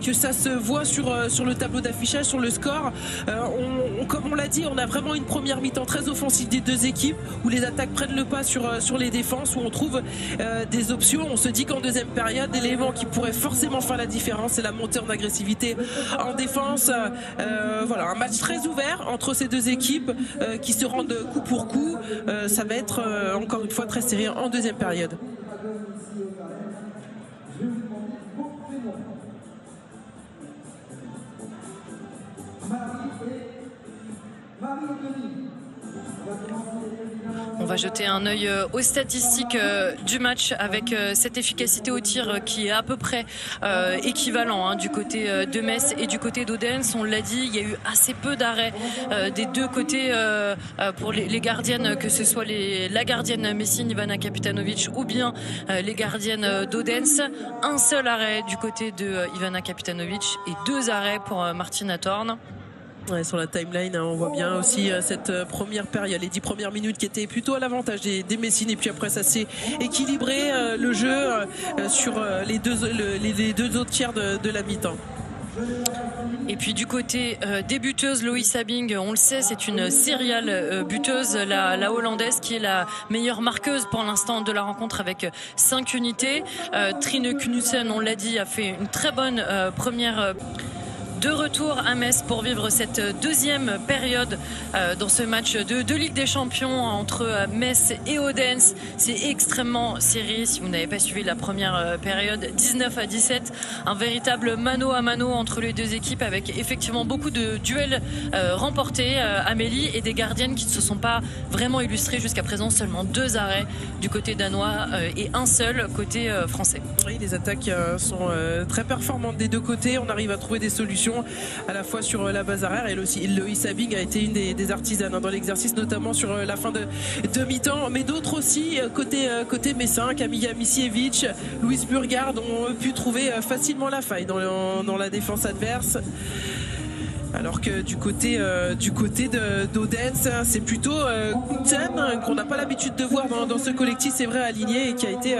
que ça se voit sur le tableau d'affichage, sur le score. Comme on l'a dit, on a vraiment une première mi-temps très offensive des deux équipes, où les attaques prennent le pas sur les défenses, où on trouve des options. On se dit qu'en deuxième période, l'élément qui pourrait forcément faire la différence, c'est la montée en agressivité en défense. Voilà, un match très ouvert entre ces deux équipes qui se rendent coup pour coup. Ça va être encore une fois très serré en deuxième période. On va jeter un œil aux statistiques du match avec cette efficacité au tir qui est à peu près équivalent, hein, du côté de Metz et du côté d'Odense. On l'a dit, il y a eu assez peu d'arrêts des deux côtés pour les gardiennes, que ce soit la gardienne Messine, Ivana Kapitanovic, ou bien les gardiennes d'Odense. Un seul arrêt du côté de Ivana Kapitanovic et 2 arrêts pour Martina Thorn. Ouais, sur la timeline, hein, on voit bien aussi cette première période, les 10 premières minutes qui étaient plutôt à l'avantage des Messines, et puis après ça s'est équilibré le jeu sur les deux autres tiers de la mi-temps. Et puis du côté des buteuses, Loïs Abing, on le sait, c'est une serial buteuse, la hollandaise, qui est la meilleure marqueuse pour l'instant de la rencontre avec 5 unités. Trine Knudsen, on l'a dit, a fait une très bonne première de retour à Metz pour vivre cette deuxième période dans ce match de Ligue des Champions entre Metz et Odense. C'est extrêmement serré. Si vous n'avez pas suivi la première période, 19-17, un véritable mano à mano entre les deux équipes avec effectivement beaucoup de duels remportés. Amélie, et des gardiennes qui ne se sont pas vraiment illustrées jusqu'à présent. Seulement 2 arrêts du côté danois et un seul côté français. Oui, les attaques sont très performantes des deux côtés. On arrive à trouver des solutions à la fois sur la base arrière, et Loïs Abing a été une des artisanes dans l'exercice, notamment sur la fin de mi-temps, mais d'autres aussi côté messin. Camilla Misiewicz, Louise Burgard ont pu trouver facilement la faille dans la défense adverse. Alors que du côté d'Odense, c'est plutôt Guten, qu'on n'a pas l'habitude de voir dans ce collectif, c'est vrai, aligné, et qui a été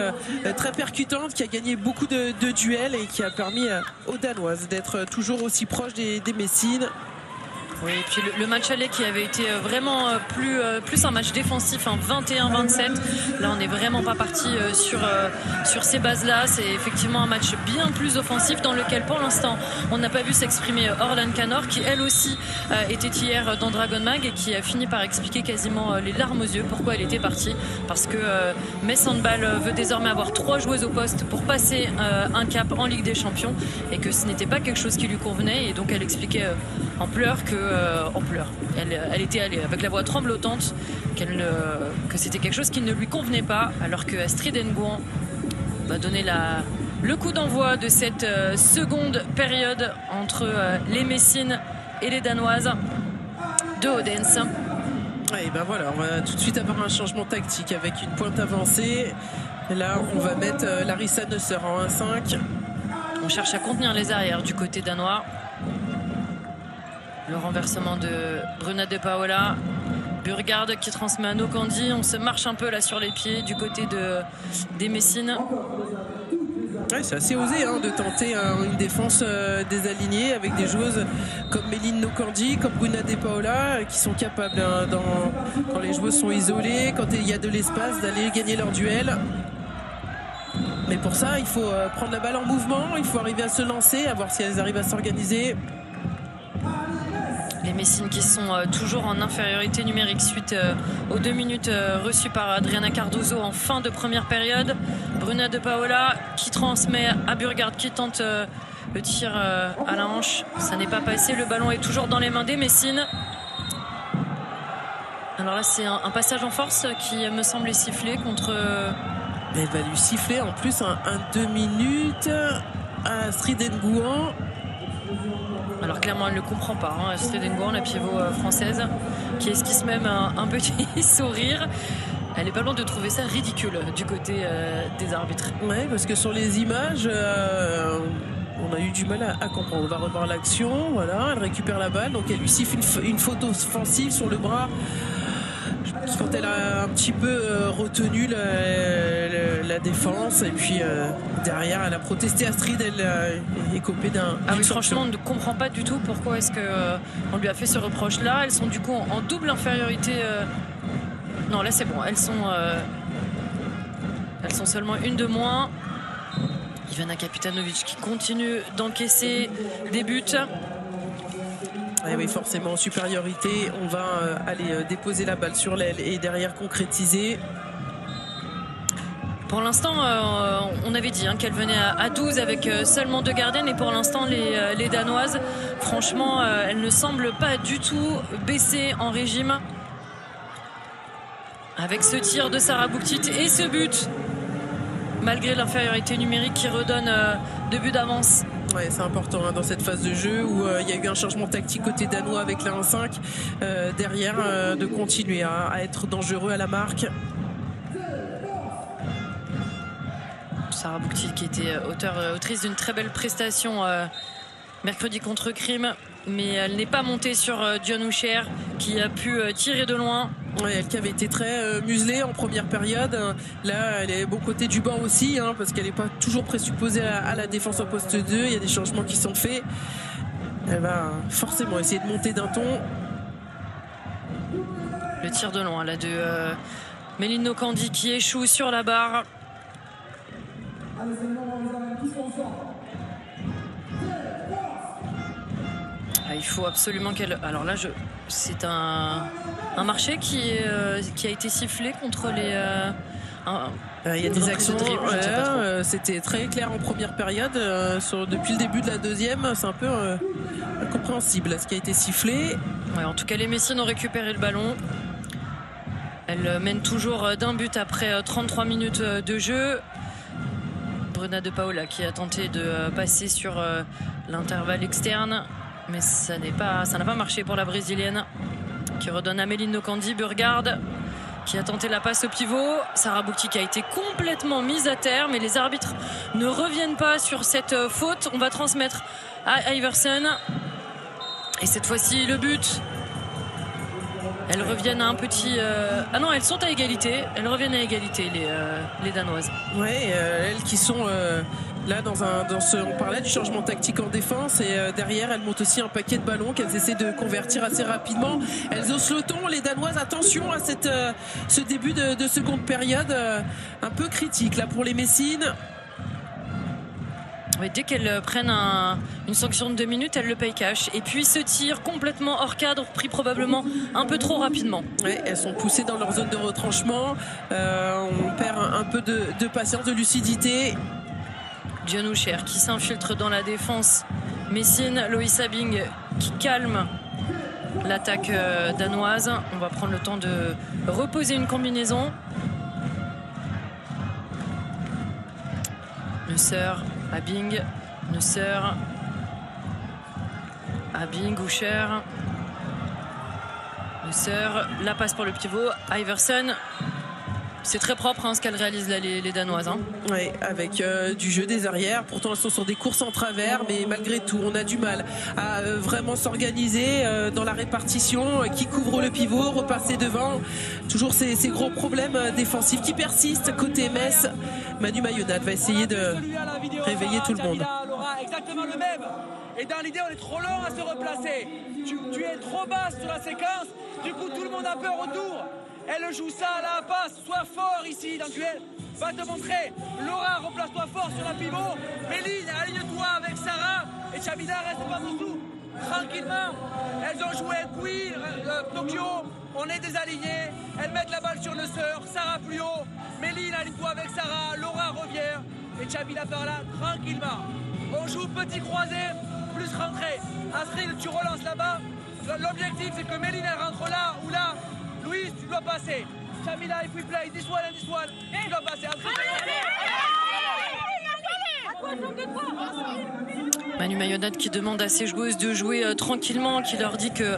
très percutante, qui a gagné beaucoup de duels et qui a permis aux Danoises d'être toujours aussi proches des Messines. Oui, et puis le match aller qui avait été vraiment plus un match défensif, 21-27. Là, on n'est vraiment pas parti sur ces bases-là. C'est effectivement un match bien plus offensif dans lequel, pour l'instant, on n'a pas vu s'exprimer Orlan Canor, qui elle aussi était hier dans Dragon Mag et qui a fini par expliquer quasiment les larmes aux yeux pourquoi elle était partie. Parce que Metz Handball veut désormais avoir 3 joueuses au poste pour passer un cap en Ligue des Champions, et que ce n'était pas quelque chose qui lui convenait. Et donc elle expliquait en pleurs que elle était allée avec la voix tremblotante que c'était quelque chose qui ne lui convenait pas, alors que Astrid Nguyen va donner le coup d'envoi de cette seconde période entre les Messines et les Danoises de Odense. Et ben voilà, on va tout de suite avoir un changement tactique avec une pointe avancée. Et là, on va mettre Larissa Neusser en 1-5. On cherche à contenir les arrières du côté danois. Le renversement de Bruna De Paola. Burgard qui transmet à Nokandi. On se marche un peu là sur les pieds du côté des Messines. Ouais, c'est assez osé de tenter une défense désalignée avec des joueuses comme Méline Nokandi, comme Bruna De Paola, qui sont capables, quand les joueuses sont isolées, quand il y a de l'espace, d'aller gagner leur duel. Mais pour ça, il faut prendre la balle en mouvement, il faut arriver à se lancer, à voir si elles arrivent à s'organiser. Les Messines qui sont toujours en infériorité numérique suite aux 2 minutes reçues par Adriana Cardozo en fin de première période. Bruna De Paola qui transmet à Burgard, qui tente le tir à la hanche. Ça n'est pas passé, le ballon est toujours dans les mains des Messines. Alors là, c'est un passage en force qui me semblait siffler contre... Elle va lui siffler en plus un 2 minutes à Astrid Nguyen. Alors clairement, elle ne comprend pas. Astrid Nguyen, la pivot française, qui esquisse même un petit sourire. Elle est pas loin de trouver ça ridicule du côté des arbitres. Ouais, parce que sur les images, on a eu du mal à comprendre. On va revoir l'action. Voilà, elle récupère la balle, donc elle lui siffle une faute offensive sur le bras. Quand elle a un petit peu retenu la défense, et puis derrière elle a protesté. Astrid, elle est copée d'un... Ah oui, franchement, on ne comprend pas du tout pourquoi est-ce qu'on lui a fait ce reproche là. Elles sont du coup en double infériorité. Non, là c'est bon, elles sont seulement une de moins. Ivana Kapitanovic qui continue d'encaisser des buts. Et oui, forcément en supériorité, on va aller déposer la balle sur l'aile et derrière concrétiser. Pour l'instant, on avait dit qu'elle venait à 12 avec seulement 2 gardiennes, et pour l'instant les Danoises, franchement, elles ne semblent pas du tout baisser en régime. Avec ce tir de Sarah Bouktit et ce but, malgré l'infériorité numérique qui redonne 2 buts d'avance. Ouais, c'est important dans cette phase de jeu où il y a eu un changement tactique côté danois avec la 1-5. Derrière, de continuer à être dangereux à la marque. Sarah Bouktit qui était autrice d'une très belle prestation mercredi contre Crime, mais elle n'est pas montée sur Dion Houcher qui a pu tirer de loin. Ouais, elle qui avait été très muselée en première période. Là, elle est bon côté du banc aussi, parce qu'elle n'est pas toujours présupposée à la défense au poste 2. Il y a des changements qui sont faits. Elle va forcément essayer de monter d'un ton. Le tir de loin là de Méline Nokandi qui échoue sur la barre. il faut absolument qu'elle... Alors là, c'est un marché qui a été sifflé contre les... il y a des actions, c'était très clair en première période. Depuis le début de la deuxième, c'est un peu incompréhensible ce qui a été sifflé. Ouais, en tout cas, les Messines ont récupéré le ballon. Elles mènent toujours d'un but après 33 minutes de jeu. Bruna de Paola qui a tenté de passer sur l'intervalle externe, mais ça n'a pas marché pour la Brésilienne, qui redonne à Méline Nokandi. Burgard qui a tenté la passe au pivot. Sarah Boukti qui a été complètement mise à terre, mais les arbitres ne reviennent pas sur cette faute. On va transmettre à Iversen. Et cette fois-ci, le but. Elles reviennent à un petit... Ah non, elles sont à égalité. Elles reviennent à égalité, les Danoises. Ouais, elles qui sont là on parlait du changement tactique en défense, et derrière elles montent aussi un paquet de ballons qu'elles essaient de convertir assez rapidement. Elles osent le ton, les Danoises. Attention à ce début de seconde période un peu critique là pour les Messines. Ouais, dès qu'elles prennent une sanction de 2 minutes, elles le payent cash. Et puis ce tir complètement hors cadre, pris probablement un peu trop rapidement. Ouais, elles sont poussées dans leur zone de retranchement. On perd un peu de patience, de lucidité. Dionoucher qui s'infiltre dans la défense Messine. Loïs Abing qui calme l'attaque danoise. On va prendre le temps de reposer une combinaison. Neusser, Abing, Neusser, Abing, Usher, Neusser, la passe pour le pivot, Iversen. C'est très propre ce qu'elles réalisent là, les Danoises. Oui, avec du jeu des arrières. Pourtant, elles sont sur des courses en travers, mais malgré tout, on a du mal à vraiment s'organiser dans la répartition. Qui couvre le pivot, repasser devant. Toujours ces gros problèmes défensifs qui persistent côté Metz. Manu Mayonnatte va essayer de réveiller tout le monde. Exactement le même. Et dans l'idée, on est trop lent à se replacer. Tu es trop basse sur la séquence. Du coup, tout le monde a peur autour. Elle joue ça à la passe. Sois fort ici dans le duel. Va te montrer. Laura, replace-toi fort sur la pivot. Méline, aligne-toi avec Sarah. Et Chamina, reste pas dessous. Tranquillement. Elles ont joué Queen, Tokyo. On est désalignés. Elles mettent la balle sur le sœur. Sarah plus haut. Méline, aligne-toi avec Sarah. Laura revient. Et Chamina par là, tranquillement. On joue petit croisé, plus rentré. Astrid, tu relances là-bas. L'objectif, c'est que Méline, elle rentre là ou là. Louise, tu dois passer. Chamila, if we play, this one and this one. Tu dois passer. Manu Mayonnatte qui demande à ses joueuses de jouer tranquillement, qui leur dit que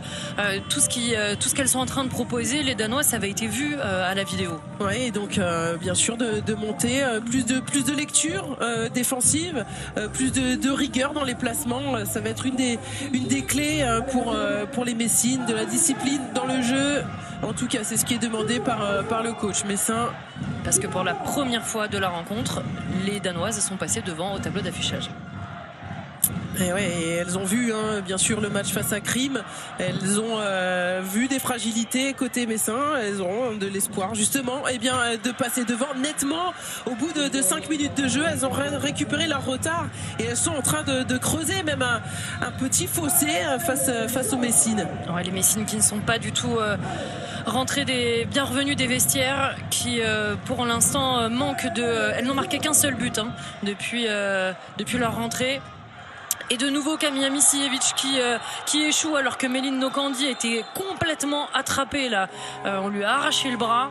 tout ce qu'elles sont en train de proposer, les Danois, ça avait été vu à la vidéo. Oui, et donc bien sûr de monter, plus de lecture défensive, plus de rigueur dans les placements. Ça va être une des clés pour les Messines, de la discipline dans le jeu. En tout cas, c'est ce qui est demandé par le coach Messin. Parce que pour la première fois de la rencontre, les Danoises sont passées devant au tableau d'affichage. Et ouais, et elles ont vu bien sûr le match face à Crime. Elles ont vu des fragilités côté Messin. Elles auront de l'espoir justement de passer devant nettement. Au bout de 5 minutes de jeu, elles ont récupéré leur retard et elles sont en train de creuser même un petit fossé face aux Messines. Ouais, les Messines qui ne sont pas du tout bien revenues des vestiaires, qui pour l'instant manquent elles n'ont marqué qu'un seul but depuis leur rentrée. Et de nouveau Camilla Misiewicz qui échoue alors que Méline Nokandi était complètement attrapée là. On lui a arraché le bras.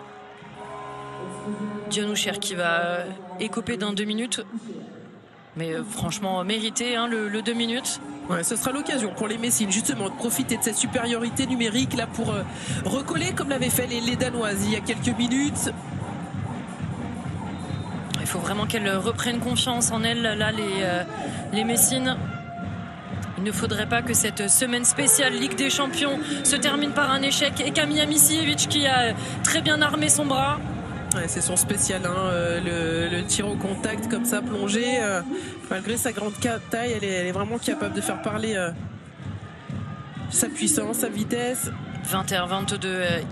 Dionoucher qui va écoper d'un 2 minutes. Mais franchement mérité le 2 minutes. Ouais, ce sera l'occasion pour les Messines justement de profiter de cette supériorité numérique là pour recoller comme l'avaient fait les Danoises il y a quelques minutes. Il faut vraiment qu'elles reprennent confiance en elles là, les Messines. Il ne faudrait pas que cette semaine spéciale Ligue des Champions se termine par un échec. Et Camilla Misiewicz qui a très bien armé son bras. Ouais, c'est son spécial, le tir au contact comme ça, plongé. Malgré sa grande taille, elle est vraiment capable de faire parler sa puissance, sa vitesse. 21-22.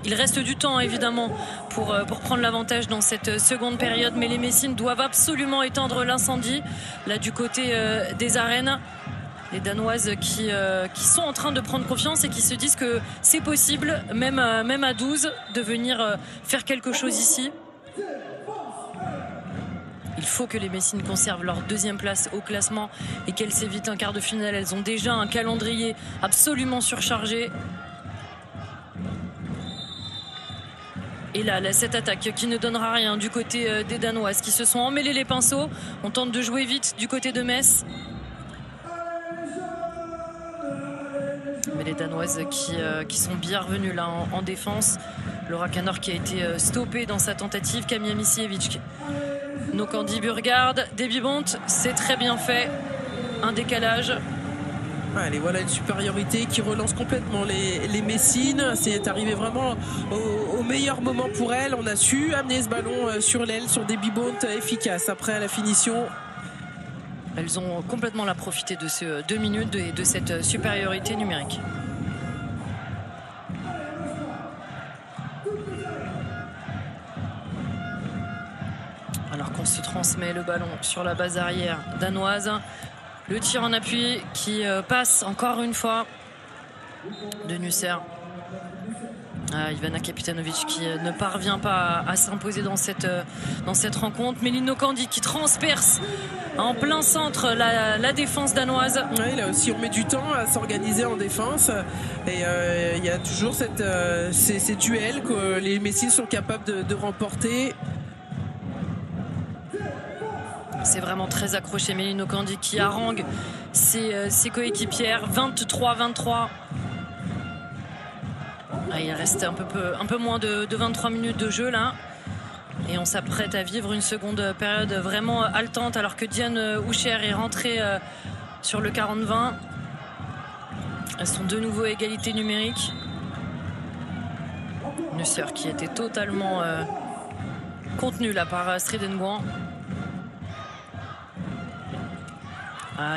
Il reste du temps évidemment pour prendre l'avantage dans cette seconde période. Mais les Messines doivent absolument éteindre l'incendie là du côté des arènes. Les Danoises qui sont en train de prendre confiance et qui se disent que c'est possible, même à 12, de venir faire quelque chose ici. Il faut que les Messines conservent leur deuxième place au classement et qu'elles s'évitent un quart de finale. Elles ont déjà un calendrier absolument surchargé. Et là, cette attaque qui ne donnera rien du côté des Danoises qui se sont emmêlés les pinceaux. On tente de jouer vite du côté de Metz. Mais les Danoises qui sont bien revenues là en défense. Laura Canor qui a été stoppée dans sa tentative. Kamia Misiewicz. Nokandi Burgard, Debbie Bont, c'est très bien fait. Un décalage. Allez, voilà une supériorité qui relance complètement les Messines. C'est arrivé vraiment au meilleur moment pour elles. On a su amener ce ballon sur l'aile, sur Debbie Bont, efficace après la finition. Elles ont complètement profité de ces 2 minutes et de cette supériorité numérique. Alors qu'on se transmet le ballon sur la base arrière danoise. Le tir en appui qui passe encore une fois de Nusser. Ivana Kapitanovic qui ne parvient pas à s'imposer dans cette rencontre. Méline Nokandi qui transperce en plein centre la défense danoise. Oui, là aussi on met du temps à s'organiser en défense et il y a toujours ces duels que les Messines sont capables de remporter. C'est vraiment très accroché. Méline Nokandi qui harangue ses coéquipières. 23-23. Il reste un peu moins de 23 minutes de jeu là. Et on s'apprête à vivre une seconde période vraiment haletante alors que Diane Houcher est rentrée sur le 40-20. Elles sont de nouveau à égalité numérique. Nusser qui était totalement contenue là par Stridenguan.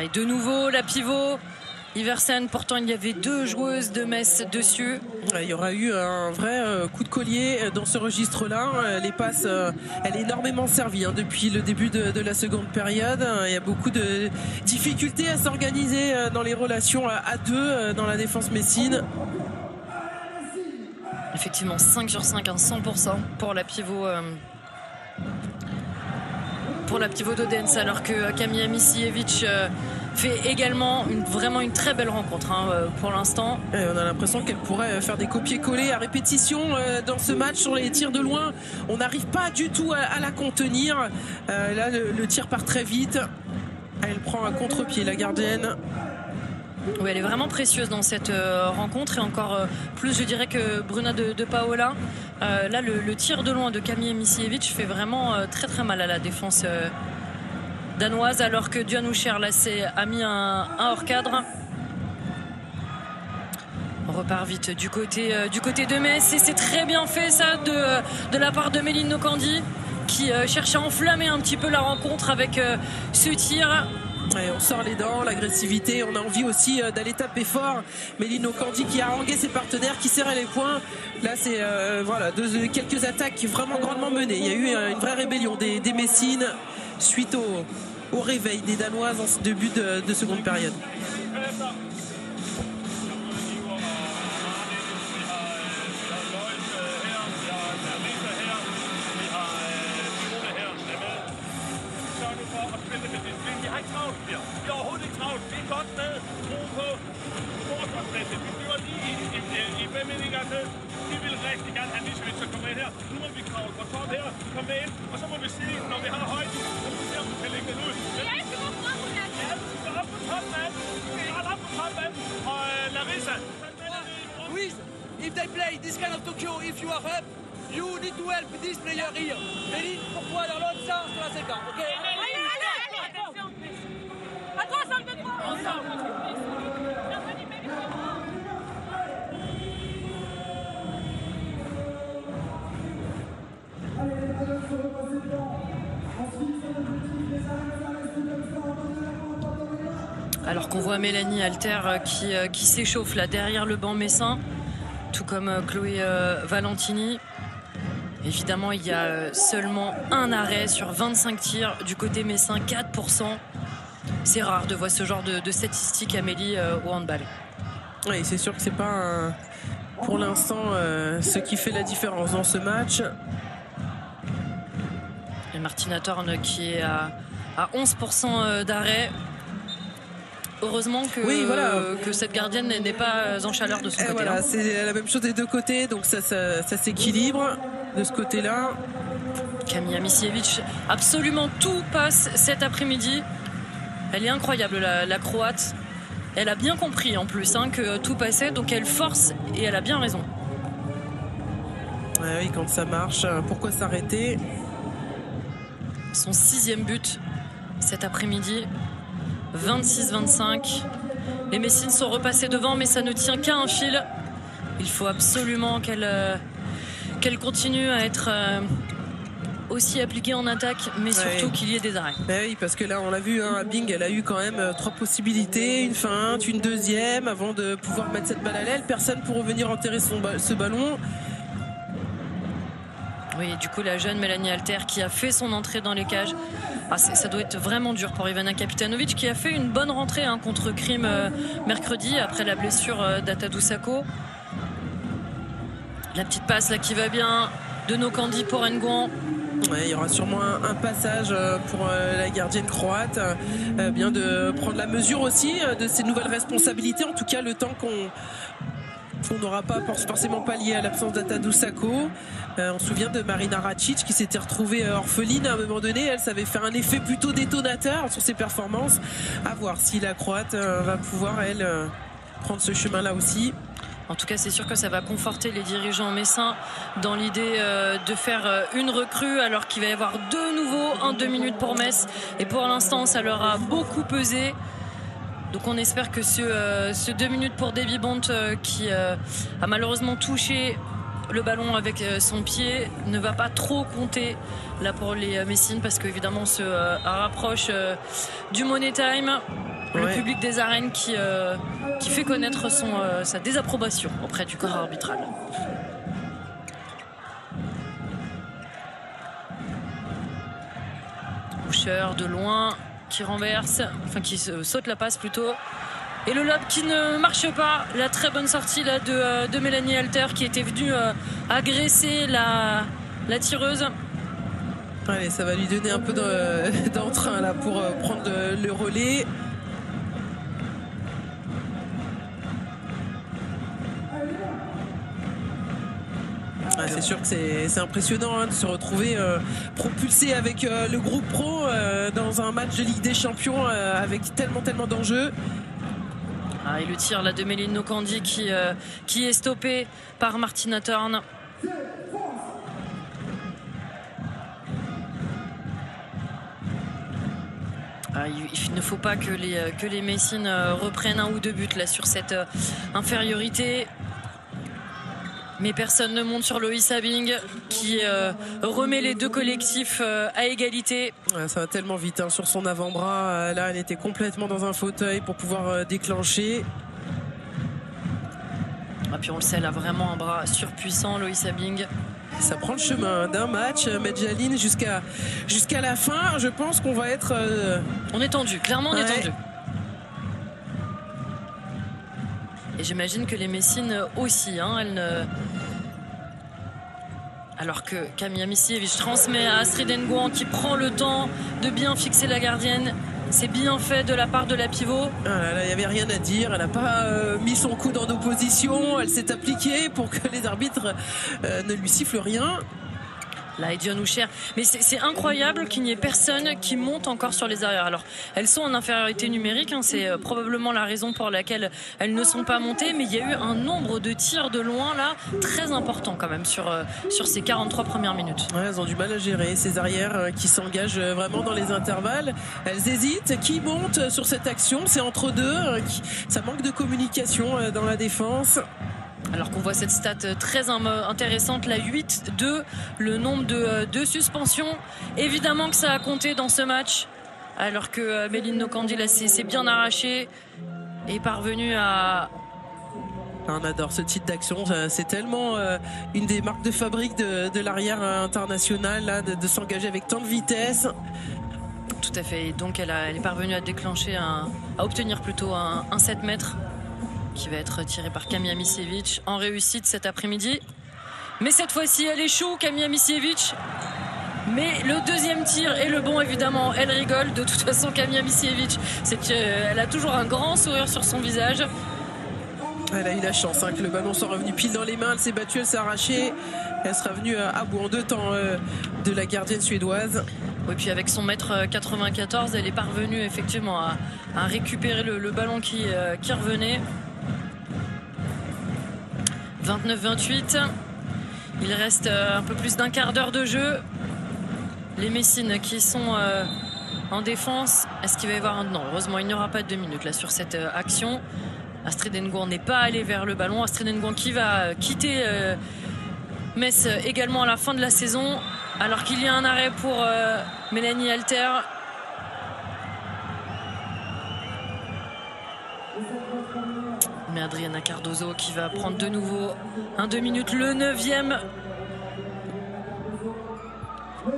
Et de nouveau la pivot Iversen, pourtant il y avait 2 joueuses de Metz dessus. Il y aura eu un vrai coup de collier dans ce registre-là. Les passes, elle est énormément servie depuis le début de la seconde période. Il y a beaucoup de difficultés à s'organiser dans les relations à 2 dans la défense messine. Effectivement, 5 sur 5, 100% pour la pivot. Pour la pivot d'Odense, alors que Kamia Misiewicz fait également vraiment une très belle rencontre pour l'instant. On a l'impression qu'elle pourrait faire des copier-coller à répétition dans ce match sur les tirs de loin. On n'arrive pas du tout à la contenir. Là, le tir part très vite. Elle prend un contre-pied, la gardienne. Oui, elle est vraiment précieuse dans cette rencontre et encore plus, je dirais, que Bruna de Paola. Là, le tir de loin de Kamia Misiewicz fait vraiment très très mal à la défense danoise, alors que Diane Houcher là a mis un hors-cadre. On repart vite du côté de Metz et c'est très bien fait ça de la part de Méline Nokandi qui cherche à enflammer un petit peu la rencontre avec ce tir. Et on sort les dents, l'agressivité, on a envie aussi d'aller taper fort. Méline Nokandi qui a harangué ses partenaires, qui serrait les poings. Là c'est voilà, quelques attaques vraiment grandement menées. Il y a eu une vraie rébellion des Messines suite au réveil des Danoises en ce début de seconde période. Vi har overhovedet ikke travlt. Vi er godt med. Tro på forsvarsmæssigt. Vi bliver lige i 5 minutter til. Vi vil rigtig gerne have Misiewicz til at komme ind her. Nu må vi kravle på top her. Kom med ind. Og så må vi se, når vi har højden, så må vi se, om vi kan lægge den ud. Ja, vi skal op på top, mand. Start op på top, mand. Og Larissa. Louise, if they play this kind of Tokyo, if you are up, you need to help this player here. Méline, pour toi, dans l'autre sens de la séquence, ok? Alors qu'on voit Mélanie Alter qui s'échauffe là derrière le banc messin, tout comme Chloé Valentini. Évidemment, il y a seulement un arrêt sur 25 tirs du côté messin, 4%. c'est rare de voir ce genre de statistiques, Amélie, au handball. Oui, c'est sûr que c'est pas pour l'instant ce qui fait la différence dans ce match. Et Martina Thorn qui est à 11% d'arrêt. Heureusement que cette gardienne n'est pas en chaleur de son côté. Voilà, c'est la même chose des deux côtés, donc ça s'équilibre de ce côté-là. Kamija Misiewicz, absolument tout passe cet après-midi. Elle est incroyable, la Croate. Elle a bien compris en plus que tout passait, donc elle force et elle a bien raison. Oui, quand ça marche, pourquoi s'arrêter? Son 6e but cet après-midi. 26-25. Les Messines sont repassés devant, mais ça ne tient qu'à un fil. Il faut absolument qu'elle continue à être aussi appliquée en attaque, mais surtout qu'il y ait des arrêts. Oui, parce que là, on l'a vu, à Bing, elle a eu quand même 3 possibilités, une feinte, une deuxième, avant de pouvoir mettre cette balle à l'aile. Personne pour revenir enterrer ce ballon. Oui, du coup, la jeune Mélanie Alter qui a fait son entrée dans les cages. Ça doit être vraiment dur pour Ivana Kapitanovic qui a fait une bonne rentrée contre Krim mercredi après la blessure d'Atadou Sako. La petite passe là qui va bien de Nokandi pour Nguyen. Ouais, il y aura sûrement un passage pour la gardienne croate. Bien de prendre la mesure aussi de ses nouvelles responsabilités. En tout cas, le temps qu'on n'aura pas forcément pas lié à l'absence d'Atadou Sako. On se souvient de Marina Racic qui s'était retrouvée orpheline à un moment donné. Elle savait faire un effet plutôt détonateur sur ses performances. À voir si la Croate va pouvoir, elle, prendre ce chemin-là aussi. En tout cas, c'est sûr que ça va conforter les dirigeants messins dans l'idée de faire une recrue alors qu'il va y avoir de nouveau un 2 minutes pour Metz. Et pour l'instant, ça leur a beaucoup pesé. Donc on espère que ce 2 minutes pour Debbie Bont qui a malheureusement touché le ballon avec son pied ne va pas trop compter là pour les Messines parce qu'évidemment on se rapproche du Money Time. Le public des arènes qui fait connaître sa désapprobation auprès du corps arbitral. Boucher de loin qui renverse, enfin qui saute la passe plutôt. Et le lob qui ne marche pas. La très bonne sortie là de Mélanie Alter qui était venue agresser la tireuse. Allez, ça va lui donner un peu d'entrain là pour prendre le relais. C'est sûr que c'est impressionnant de se retrouver propulsé avec le groupe pro dans un match de Ligue des Champions avec tellement d'enjeux. Et le tir là de Méline Nokandi qui est stoppé par Martina Thorn. Il ne faut pas que les Messines reprennent 1 ou 2 buts là sur cette infériorité. Mais personne ne monte sur Loïs Abing qui remet les deux collectifs à égalité. Ça va tellement vite sur son avant-bras. Là, elle était complètement dans un fauteuil pour pouvoir déclencher. Puis on le sait, elle a vraiment un bras surpuissant, Loïs Abing. Ça prend le chemin d'un match, Medjaline, jusqu'à la fin. Je pense qu'on va être... On est tendu, clairement on est tendu. Et j'imagine que les Messines aussi, elles ne... Alors que Kamija Misiewicz transmet à Astrid Nguyen qui prend le temps de bien fixer la gardienne. C'est bien fait de la part de la pivot. Il n'y avait rien à dire. Elle n'a pas mis son coude en opposition. Elle s'est appliquée pour que les arbitres ne lui sifflent rien. Là, Edion Usher. Mais c'est incroyable qu'il n'y ait personne qui monte encore sur les arrières. Alors, elles sont en infériorité numérique. C'est probablement la raison pour laquelle elles ne sont pas montées. Mais il y a eu un nombre de tirs de loin, là, très important quand même sur ces 43 premières minutes. Elles ont du mal à gérer ces arrières qui s'engagent vraiment dans les intervalles. Elles hésitent. Qui monte sur cette action? C'est entre deux. Ça manque de communication dans la défense. Alors qu'on voit cette stat très intéressante, la 8-2, le nombre de suspensions. Évidemment que ça a compté dans ce match, alors que Méline Nokandi s'est bien arrachée et est parvenue à... On adore ce type d'action, c'est tellement une des marques de fabrique de l'arrière international, là, de s'engager avec tant de vitesse. Tout à fait. Et donc elle est parvenue à déclencher, à obtenir plutôt un 7 mètres qui va être tiré par Kamia Misiewicz en réussite cet après-midi. Mais cette fois-ci, elle échoue, Kamia Misiewicz. Mais le deuxième tir est le bon, évidemment. Elle rigole. De toute façon, Kamia Misiewicz, elle a toujours un grand sourire sur son visage. Elle a eu la chance que le ballon soit revenu pile dans les mains. Elle s'est battue, elle s'est arrachée. Elle sera venue à bout en 2 temps de la gardienne suédoise. Et puis avec son mètre 94, elle est parvenue effectivement à récupérer le ballon qui revenait. 29-28. Il reste un peu plus d'un quart d'heure de jeu. Les Messines qui sont en défense. Est-ce qu'il va y avoir un... Non, heureusement, il n'y aura pas de 2 minutes là sur cette action. Astrid Nguyen n'est pas allée vers le ballon. Astrid Nguyen qui va quitter Metz également à la fin de la saison. Alors qu'il y a un arrêt pour Mélanie Alter. Mais Adriana Cardozo qui va prendre de nouveau un 2 minutes. Le 9e.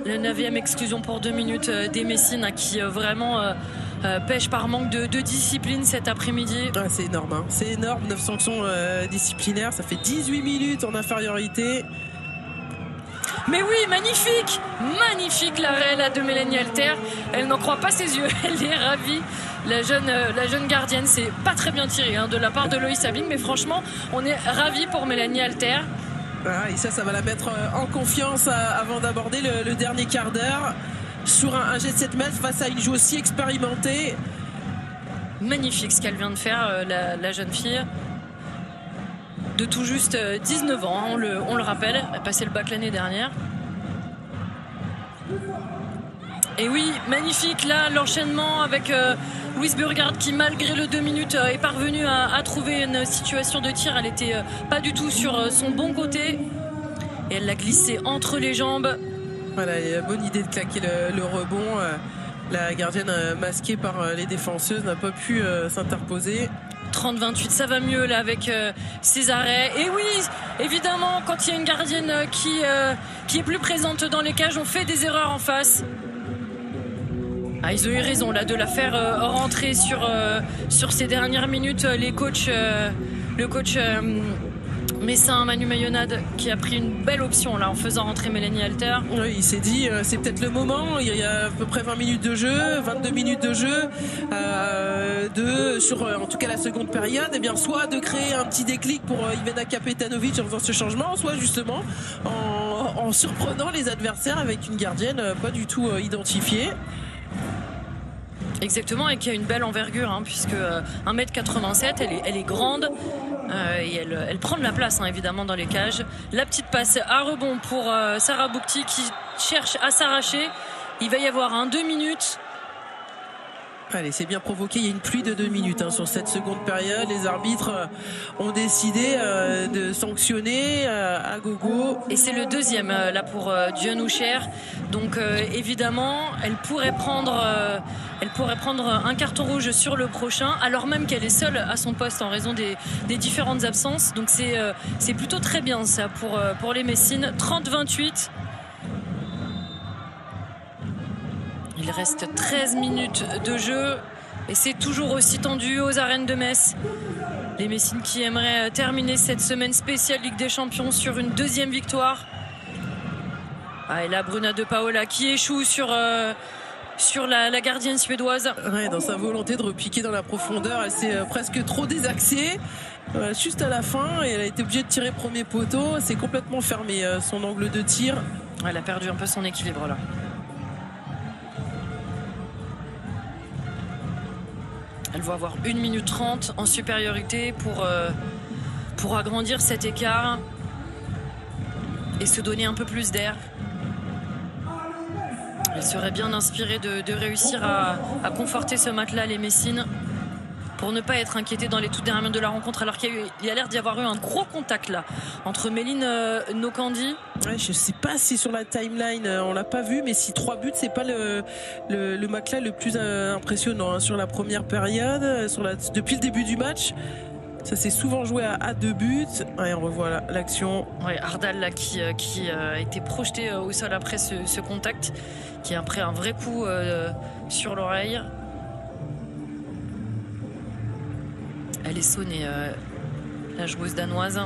Le 9e exclusion pour 2 minutes des Messines qui vraiment pêche par manque de discipline cet après-midi. Ah, c'est énorme, c'est énorme. 9 sanctions disciplinaires, ça fait 18 minutes en infériorité. Mais oui, magnifique, magnifique l'arrêt là de Mélanie Alter. Elle n'en croit pas ses yeux, elle est ravie. La jeune gardienne, c'est pas très bien tiré de la part de Loïs Sabling, mais franchement, on est ravis pour Mélanie Alter. Ah, et ça va la mettre en confiance avant d'aborder le dernier quart d'heure sur un jet de 7 mètres face à une joueuse aussi expérimentée. Magnifique ce qu'elle vient de faire, la jeune fille. De tout juste 19 ans, on le rappelle. Elle a passé le bac l'année dernière. Et oui, magnifique là, l'enchaînement avec Louise Burgard qui, malgré le 2 minutes, est parvenue à trouver une situation de tir. Elle n'était pas du tout sur son bon côté. Et elle l'a glissé entre les jambes. Voilà, il y a bonne idée de claquer le rebond. La gardienne masquée par les défenseuses n'a pas pu s'interposer. 30-28, ça va mieux là avec ses arrêts. Et oui, évidemment, quand il y a une gardienne qui est plus présente dans les cages, on fait des erreurs en face. Ah, ils ont eu raison là de la faire rentrer sur ces dernières minutes. Le coach messin Manu Mayonade qui a pris une belle option là en faisant rentrer Mélanie Alter. Oui, il s'est dit c'est peut-être le moment. Il y a à peu près 20 minutes de jeu, 22 minutes de jeu sur en tout cas la seconde période. Et bien soit de créer un petit déclic pour Ivana Kapetanovic en faisant ce changement, soit justement en surprenant les adversaires avec une gardienne pas du tout identifiée. Exactement, et qui a une belle envergure puisque 1m87, elle est grande et elle prend de la place évidemment dans les cages. La petite passe à rebond pour Sarah Boukti qui cherche à s'arracher. Il va y avoir un 2 minutes. Allez, c'est bien provoqué. Il y a une pluie de 2 minutes sur cette seconde période. Les arbitres ont décidé de sanctionner à gogo. Et c'est le deuxième là pour Diane Houcher. Donc évidemment, elle pourrait prendre un carton rouge sur le prochain, alors même qu'elle est seule à son poste en raison des différentes absences. Donc c'est plutôt très bien ça pour les Messines. 30-28. Il reste 13 minutes de jeu et c'est toujours aussi tendu aux arènes de Metz. Les Messines qui aimeraient terminer cette semaine spéciale Ligue des Champions sur une 2e victoire. Et là, Bruna De Paola qui échoue sur la gardienne suédoise. Ouais, dans sa volonté de repiquer dans la profondeur, elle s'est presque trop désaxée. Juste à la fin, et elle a été obligée de tirer premier poteau. C'est complètement fermé son angle de tir. Elle a perdu un peu son équilibre là. Elle va avoir 1 minute 30 en supériorité pour agrandir cet écart et se donner un peu plus d'air. Elle serait bien inspirée de réussir à conforter ce match-là, les Messines, pour ne pas être inquiétée dans les toutes dernières minutes de la rencontre, alors qu'il y a l'air d'y avoir eu un gros contact là entre Méline Nokandi. Ouais, je sais pas si sur la timeline on l'a pas vu, mais si 3 buts, c'est pas le match-là le plus impressionnant sur la première période, depuis le début du match. Ça s'est souvent joué à 2 buts. Et on revoit l'action. Ouais, Ardal là, qui a été projeté au sol après ce contact, qui a pris un vrai coup sur l'oreille. Elle est sonnée, la joueuse danoise.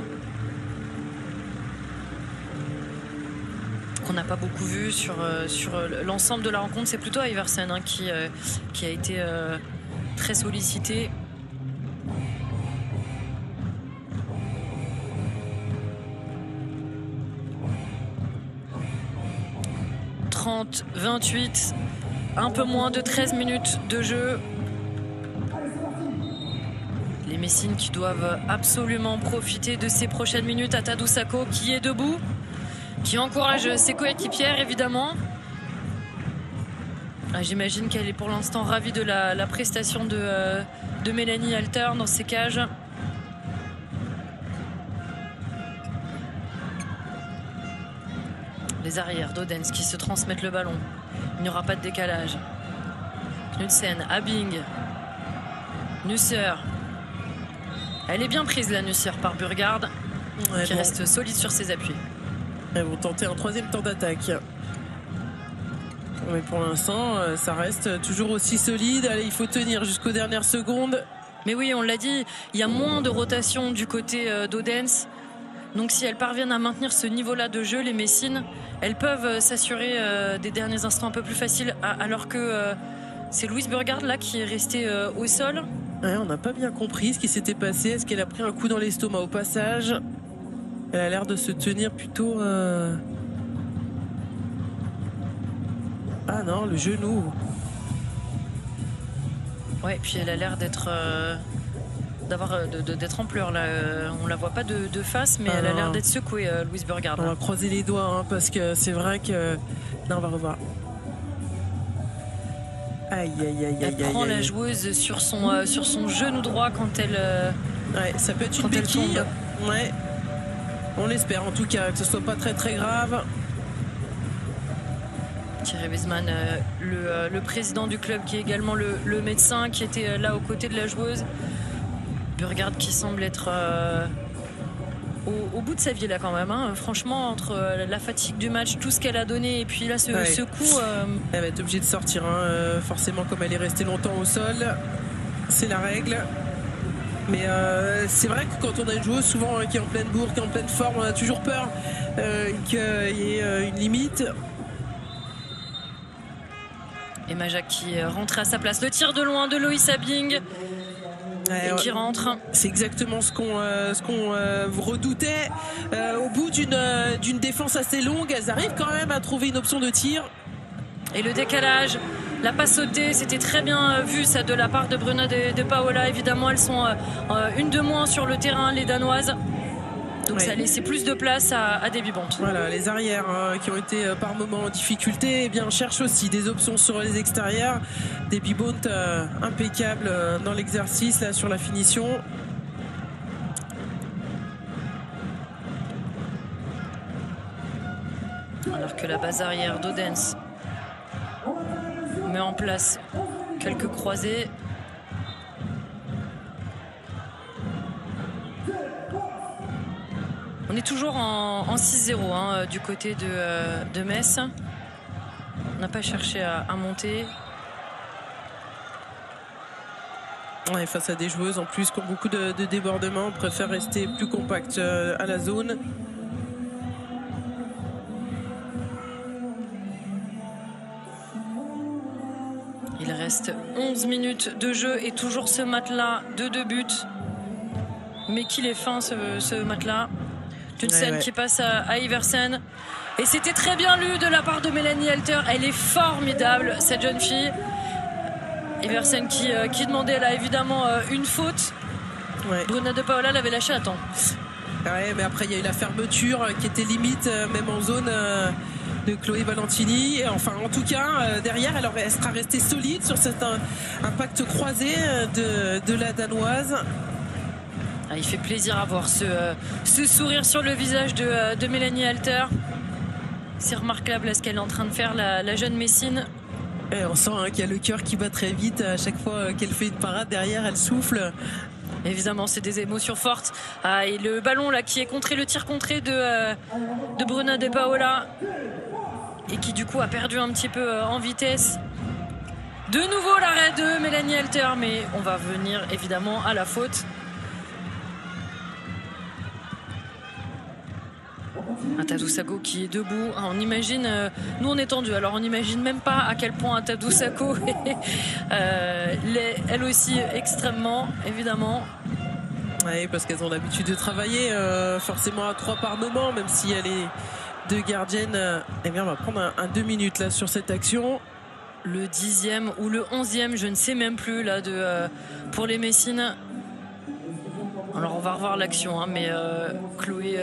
Qu'on n'a pas beaucoup vu sur l'ensemble de la rencontre. C'est plutôt Iversen hein, qui a été très sollicité. « 30-28, un peu moins de 13 minutes de jeu. Les Messines qui doivent absolument profiter de ces prochaines minutes. Atadou Sako qui est debout, qui encourage ses coéquipières évidemment. J'imagine qu'elle est pour l'instant ravie de la prestation de Mélanie Alter dans ses cages. Les arrières d'Odense qui se transmettent le ballon. Il n'y aura pas de décalage. Knudsen, Abing, Nusser. Elle est bien prise la Nusser par Burgard, qui reste solide sur ses appuis. Elles vont tenter un troisième temps d'attaque. Mais pour l'instant, ça reste toujours aussi solide. Allez, il faut tenir jusqu'aux dernières secondes. Mais oui, on l'a dit, il y a moins de rotation du côté d'Odense. Donc si elles parviennent à maintenir ce niveau-là de jeu, les Messines, elles peuvent s'assurer des derniers instants un peu plus faciles, alors que c'est Louise Burgard là qui est restée au sol. Ouais, on n'a pas bien compris ce qui s'était passé. Est-ce qu'elle a pris un coup dans l'estomac au passage? Elle a l'air de se tenir plutôt... Ah non, le genou. Ouais, puis elle a l'air d'être... d'être en pleurs là, on la voit pas de face, mais elle a l'air d'être secouée, Louise Burgard. On va croiser les doigts hein, parce que c'est vrai que non, on va revoir. Aïe aïe aïe aïe. Elle prend la joueuse sur son genou droit quand elle. Ouais, ça peut être une béquille. Ouais. On l'espère en tout cas que ce soit pas très très grave. Thierry Wiesmann, le président du club, qui est également le médecin, qui était là aux côtés de la joueuse. Burgard qui semble être au bout de sa vie là quand même hein. Franchement, entre la fatigue du match, tout ce qu'elle a donné et puis là ce coup elle va être obligée de sortir hein. Forcément, comme elle est restée longtemps au sol, c'est la règle. Mais c'est vrai que quand on a une joueuse souvent qui est en pleine bourre, qui est en pleine forme, on a toujours peur qu'il y ait une limite. Et Majak qui rentre à sa place. Le tir de loin de Loïs Abing. Et qui rentre. C'est exactement ce qu'on redoutait. Au bout d'une défense assez longue, elles arrivent quand même à trouver une option de tir. Et le décalage, la passe sautée, c'était très bien vu ça de la part de Bruna de Paola. Évidemment, elles sont une de moins sur le terrain, les Danoises. Donc ça a laissé plus de place à Debbie Bont. Voilà, les arrières qui ont été par moments en difficulté, eh bien, cherchent aussi des options sur les extérieurs. Debbie Bont impeccable dans l'exercice, là, sur la finition. Alors que la base arrière d'Odense met en place quelques croisés. On est toujours en 6-0 hein, du côté de Metz. On n'a pas cherché à monter. Ouais, face à des joueuses en plus qui ont beaucoup de débordements, on préfère rester plus compact à la zone. Il reste 11 minutes de jeu et toujours ce matelas de 2 buts. Mais qu'il est fin ce matelas. Une scène qui passe à Iversen. Et c'était très bien lu de la part de Mélanie Alter. Elle est formidable, cette jeune fille. Iversen qui demandait là évidemment une faute. Bruna de Paola l'avait lâché à temps. Ouais, mais après il y a eu la fermeture qui était limite même en zone de Chloé Valentini. Et enfin, en tout cas, derrière, elle sera restée solide sur cet impact croisé de la Danoise. Ah, il fait plaisir à voir ce sourire sur le visage de Mélanie Alter. C'est remarquable ce qu'elle est en train de faire, la jeune Messine. Et on sent qu'il y a le cœur qui bat très vite à chaque fois qu'elle fait une parade. Derrière, elle souffle. Évidemment, c'est des émotions fortes. Ah, et le ballon là qui est contré, le tir contré de Bruna de Paola, et qui du coup a perdu un petit peu en vitesse. De nouveau l'arrêt de Mélanie Alter, mais on va venir évidemment à la faute. Tadou Sakho qui est debout. On imagine, nous on est tendu, alors on n'imagine même pas à quel point Tadou Sakho est elle aussi extrêmement, évidemment. Oui, parce qu'elles ont l'habitude de travailler forcément à 3 par moment, même si elle est 2 gardiennes. Eh bien, on va prendre un 2 minutes là sur cette action. Le 10e ou le 11e, je ne sais même plus là pour les Messines. Alors on va revoir l'action, hein, mais Chloé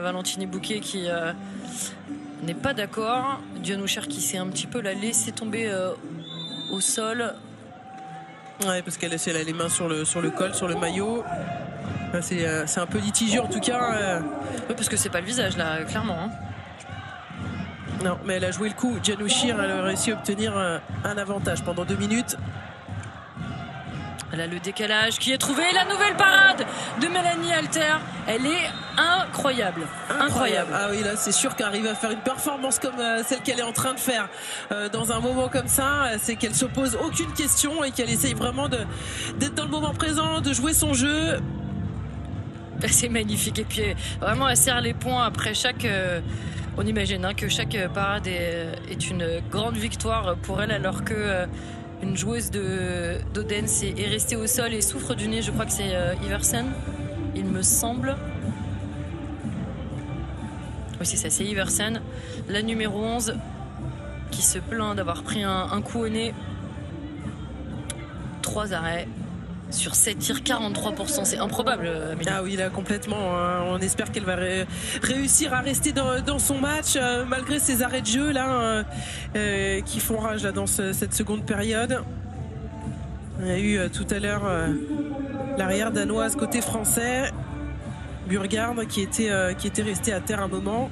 Valentini-Bouquet qui n'est pas d'accord. Dionoucher qui s'est un petit peu la laissé tomber au sol. Ouais, parce qu'elle a les mains sur le col, sur le maillot. C'est un peu litigieux en tout cas. Oui, parce que c'est pas le visage là, clairement. Hein. Non, mais elle a joué le coup. Dionoucher, elle a réussi à obtenir un avantage pendant 2 minutes. Elle a le décalage qui est trouvé. La nouvelle parade de Mélanie Alter. Elle est incroyable. Incroyable. Ah oui, là, c'est sûr qu'arriver à faire une performance comme celle qu'elle est en train de faire dans un moment comme ça, c'est qu'elle se pose aucune question et qu'elle essaye vraiment d'être dans le moment présent, de jouer son jeu. C'est magnifique. Et puis, vraiment, elle serre les poings après chaque... on imagine que chaque parade est une grande victoire pour elle, alors que... une joueuse d'Odense est restée au sol et souffre du nez. Je crois que c'est Iversen, il me semble. Oui, c'est ça, c'est Iversen. La numéro 11 qui se plaint d'avoir pris un coup au nez. 3 arrêts sur 7 tirs, 43%. C'est improbable, Amélie. Ah oui, là, complètement. On espère qu'elle va réussir à rester dans son match, malgré ces arrêts de jeu là, qui font rage là, dans cette seconde période. On a eu tout à l'heure l'arrière danoise côté français, Burgard, qui était resté à terre un moment.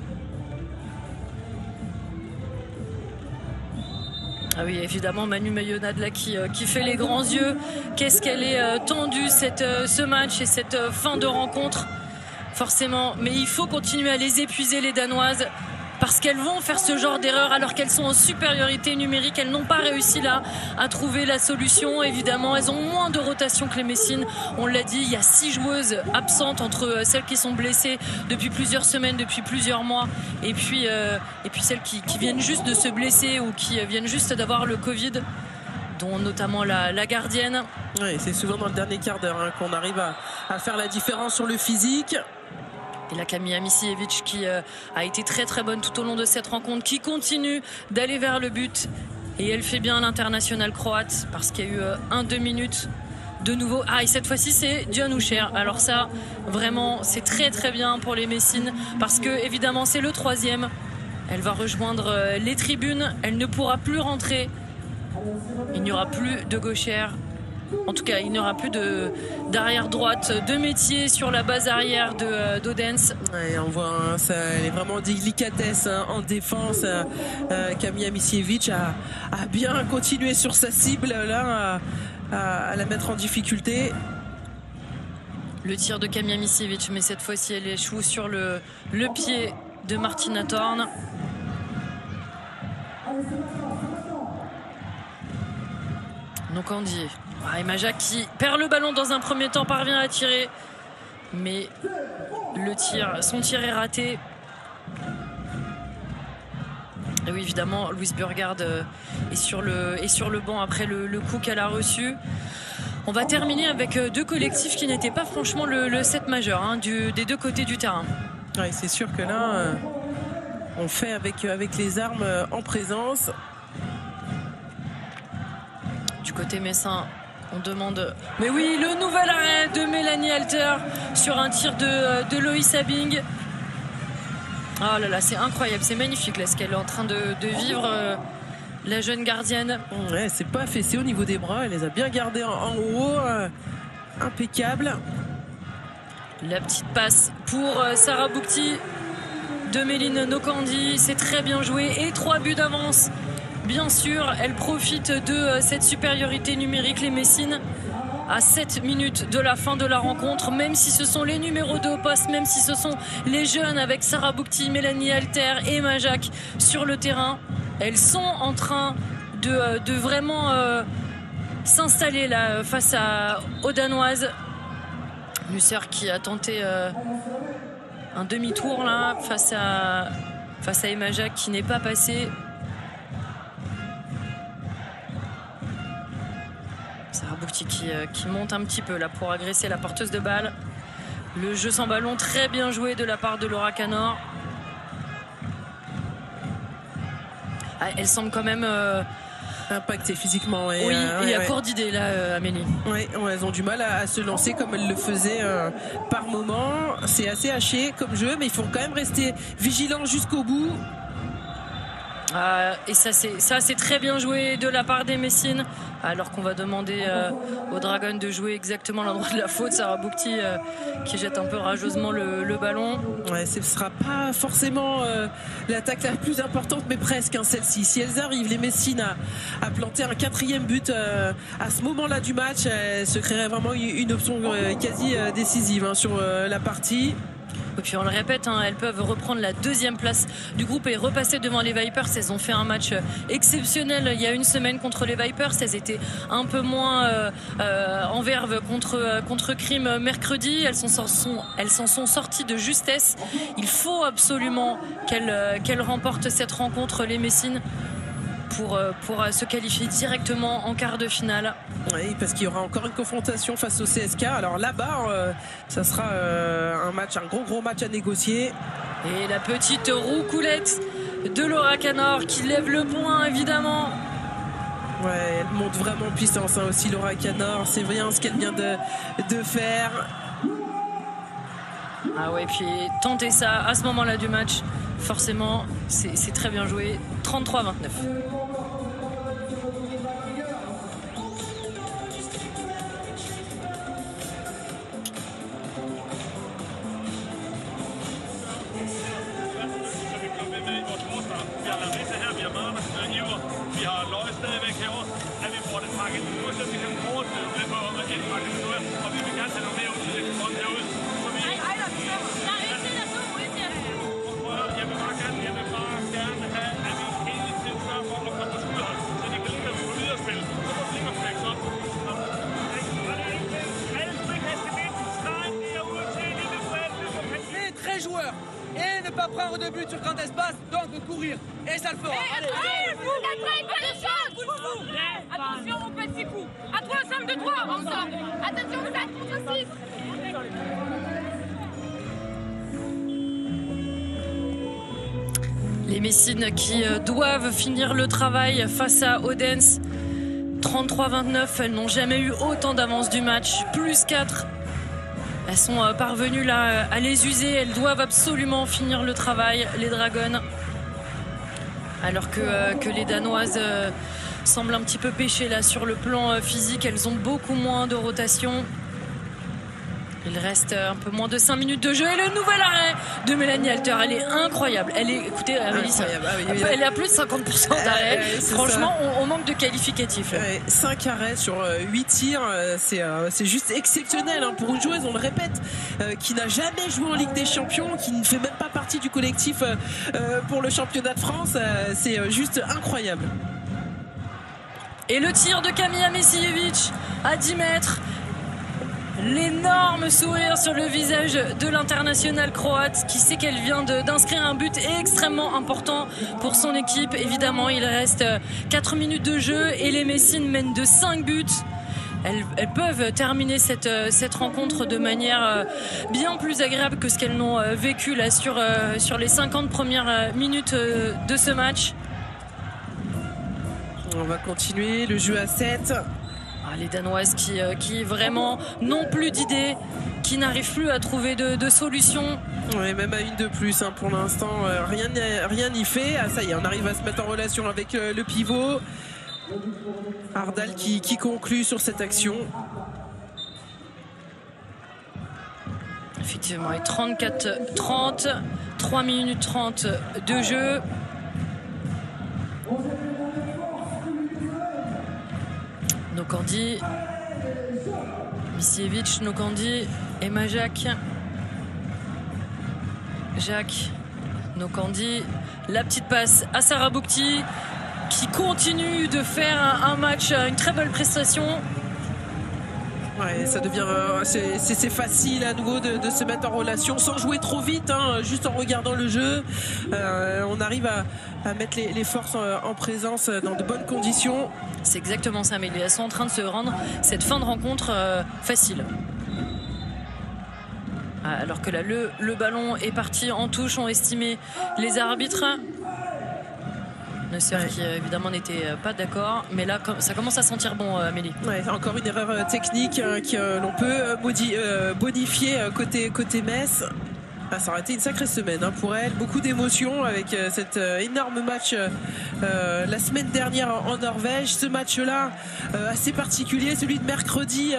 Ah oui, évidemment, Manu Mayonade là qui fait les grands yeux. Qu'est-ce qu'elle est tendue ce match et cette fin de rencontre, forcément. Mais il faut continuer à les épuiser, les Danoises, parce qu'elles vont faire ce genre d'erreur alors qu'elles sont en supériorité numérique. Elles n'ont pas réussi là à trouver la solution. Évidemment, elles ont moins de rotation que les Messines. On l'a dit, il y a 6 joueuses absentes entre celles qui sont blessées depuis plusieurs semaines, depuis plusieurs mois, et puis celles qui viennent juste de se blesser ou qui viennent juste d'avoir le Covid, dont notamment la gardienne. Oui, c'est souvent dans le dernier quart d'heure qu'on arrive à faire la différence sur le physique. Et la Kamija Misijevic qui a été très très bonne tout au long de cette rencontre, qui continue d'aller vers le but. Et elle fait bien l'international croate, parce qu'il y a eu un 2 minutes de nouveau. Ah, et cette fois-ci c'est Dionoucher. Alors ça, vraiment, c'est très très bien pour les Messines, parce que évidemment c'est le 3e. Elle va rejoindre les tribunes. Elle ne pourra plus rentrer. Il n'y aura plus de gauchère. En tout cas, il n'y aura plus d'arrière droite de métier sur la base arrière d'Odense. Ouais, on voit, elle est vraiment délicatesse en défense. Kamija Misijevic a bien continué sur sa cible là, à la mettre en difficulté. Le tir de Kamija Misijevic, mais cette fois-ci elle échoue sur le pied de Martina Thorn. Donc Andy. Et Majak qui perd le ballon dans un premier temps, parvient à tirer, mais son tir est raté. Et oui, évidemment, Louise Burgard est sur le banc après le coup qu'elle a reçu. On va terminer avec 2 collectifs qui n'étaient pas franchement le set majeur des 2 côtés du terrain. Ouais, c'est sûr que là, on fait avec les armes en présence. Du côté messin, on demande... Mais oui, le nouvel arrêt de Mélanie Alter sur un tir de Loïs Abing. Oh là là, c'est incroyable, c'est magnifique là, ce qu'elle est en train de vivre, la jeune gardienne. Ouais, c'est pas affaissé au niveau des bras, elle les a bien gardés en haut. Impeccable. La petite passe pour Sarah Boukti de Méline Nokandi, c'est très bien joué, et 3 buts d'avance. Bien sûr, elle profite de cette supériorité numérique, les Messines, à 7 minutes de la fin de la rencontre, même si ce sont les numéros 2 au poste, même si ce sont les jeunes avec Sarah Boukti, Mélanie Alter et Majak sur le terrain. Elles sont en train de vraiment s'installer là face aux Danoises. Musser qui a tenté un demi-tour là face à Emma Jacques qui n'est pas passé. Sarah Boukti qui monte un petit peu là pour agresser la porteuse de balle. Le jeu sans ballon très bien joué de la part de Laura Canor. Elle semble quand même impactée physiquement. Oui, il y a court d'idées là, Amélie. Oui, elles ont du mal à se lancer comme elles le faisaient par moment. C'est assez haché comme jeu, mais il faut quand même rester vigilant jusqu'au bout. Et ça c'est très bien joué de la part des Messines, alors qu'on va demander aux Dragons de jouer exactement l'endroit de la faute. Sarah Boukti qui jette un peu rageusement le ballon. Ouais, ce ne sera pas forcément l'attaque la plus importante, mais presque celle-ci. Si elles arrivent, les Messines, à planter un 4e but à ce moment-là du match, elles se créerait vraiment une option quasi décisive sur la partie. Et puis on le répète, elles peuvent reprendre la 2e place du groupe et repasser devant les Vipers. Elles ont fait un match exceptionnel il y a une semaine contre les Vipers. Elles étaient un peu moins en verve contre Crime mercredi. Elles s'en sont sorties de justesse. Il faut absolument qu'elles remportent cette rencontre, les Messines, pour se qualifier directement en quart de finale. Oui, parce qu'il y aura encore une confrontation face au CSK. Alors là-bas, ça sera un gros match à négocier. Et la petite roucoulette de Laura Canor qui lève le poing, évidemment. Ouais, elle monte vraiment en puissance aussi, Laura Canor. C'est bien ce qu'elle vient de faire. Ah ouais, puis tenter ça à ce moment-là du match, forcément, c'est très bien joué. 33-29. Et ne pas prendre de but sur grand espace, donc courir. Et ça le fera. Attention au petit coup. À 3, ensemble de 3. Ensemble. Attention, vous êtes contre 6. Les Messines qui doivent finir le travail face à Odense. 33-29, elles n'ont jamais eu autant d'avance du match. Plus 4. Elles sont parvenues là à les user. Elles doivent absolument finir le travail, les Dragons. Alors que les Danoises semblent un petit peu pêcher là sur le plan physique. Elles ont beaucoup moins de rotation. Il reste un peu moins de 5 minutes de jeu et le nouvel arrêt de Mélanie Alter. Elle est incroyable. Elle est, écoutez, Amélie, elle est à plus de 50% d'arrêt. Franchement, on manque de qualificatifs. 5 arrêts sur 8 tirs, c'est juste exceptionnel pour une joueuse, on le répète, qui n'a jamais joué en Ligue des Champions, qui ne fait même pas partie du collectif pour le championnat de France. C'est juste incroyable. Et le tir de Kamija Mesijevic à 10 mètres. L'énorme sourire sur le visage de l'internationale croate qui sait qu'elle vient d'inscrire un but extrêmement important pour son équipe. Évidemment, il reste 4 minutes de jeu et les Messines mènent de 5 buts. Elles peuvent terminer cette rencontre de manière bien plus agréable que ce qu'elles n'ont vécu là sur les 50 premières minutes de ce match. On va continuer le jeu à 7. Les Danoises qui vraiment n'ont plus d'idées, qui n'arrivent plus à trouver de solutions. Ouais, même à une de plus pour l'instant, rien n'y fait. Ah, ça y est, on arrive à se mettre en relation avec le pivot. Ardal qui conclut sur cette action. Effectivement, et 34-30, 3 minutes 30 de jeu. Nokandi, Misijevic, Nokandi, Emma Jacques, Nokandi, la petite passe à Sarah Boukti qui continue de faire un match, une très belle prestation. Ouais, ça devient c'est facile à nouveau de se mettre en relation sans jouer trop vite, hein, juste en regardant le jeu. On arrive à mettre les forces en présence dans de bonnes conditions. C'est exactement ça, mais elles sont en train de se rendre cette fin de rencontre facile. Alors que là, le ballon est parti en touche, ont estimé les arbitres. Neusser qui évidemment n'était pas d'accord, mais là ça commence à sentir bon, Amélie. Ouais, encore une erreur technique que l'on peut bonifier côté Metz. Ça aurait été une sacrée semaine pour elle, beaucoup d'émotions avec cet énorme match la semaine dernière en Norvège. Ce match-là assez particulier, celui de mercredi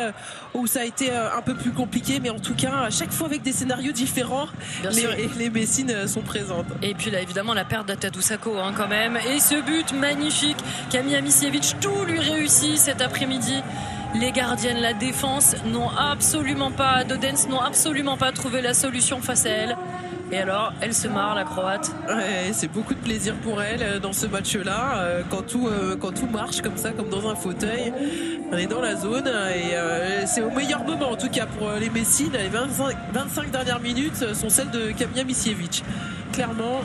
où ça a été un peu plus compliqué, mais en tout cas à chaque fois avec des scénarios différents. Les Messines sont présentes. Et puis là évidemment la perte d'Atadou Sakho quand même, et ce but magnifique. Camilla Misiewicz, tout lui réussit cet après-midi. Les gardiennes, la défense n'ont absolument pas, Dodens n'ont absolument pas trouvé la solution face à elle. Et alors, elle se marre, la Croate. Ouais, c'est beaucoup de plaisir pour elle dans ce match-là. Quand tout marche comme ça, comme dans un fauteuil, on est dans la zone. Et c'est au meilleur moment, en tout cas, pour les Messines. Les 25 dernières minutes sont celles de Camilla Misiewicz. Clairement.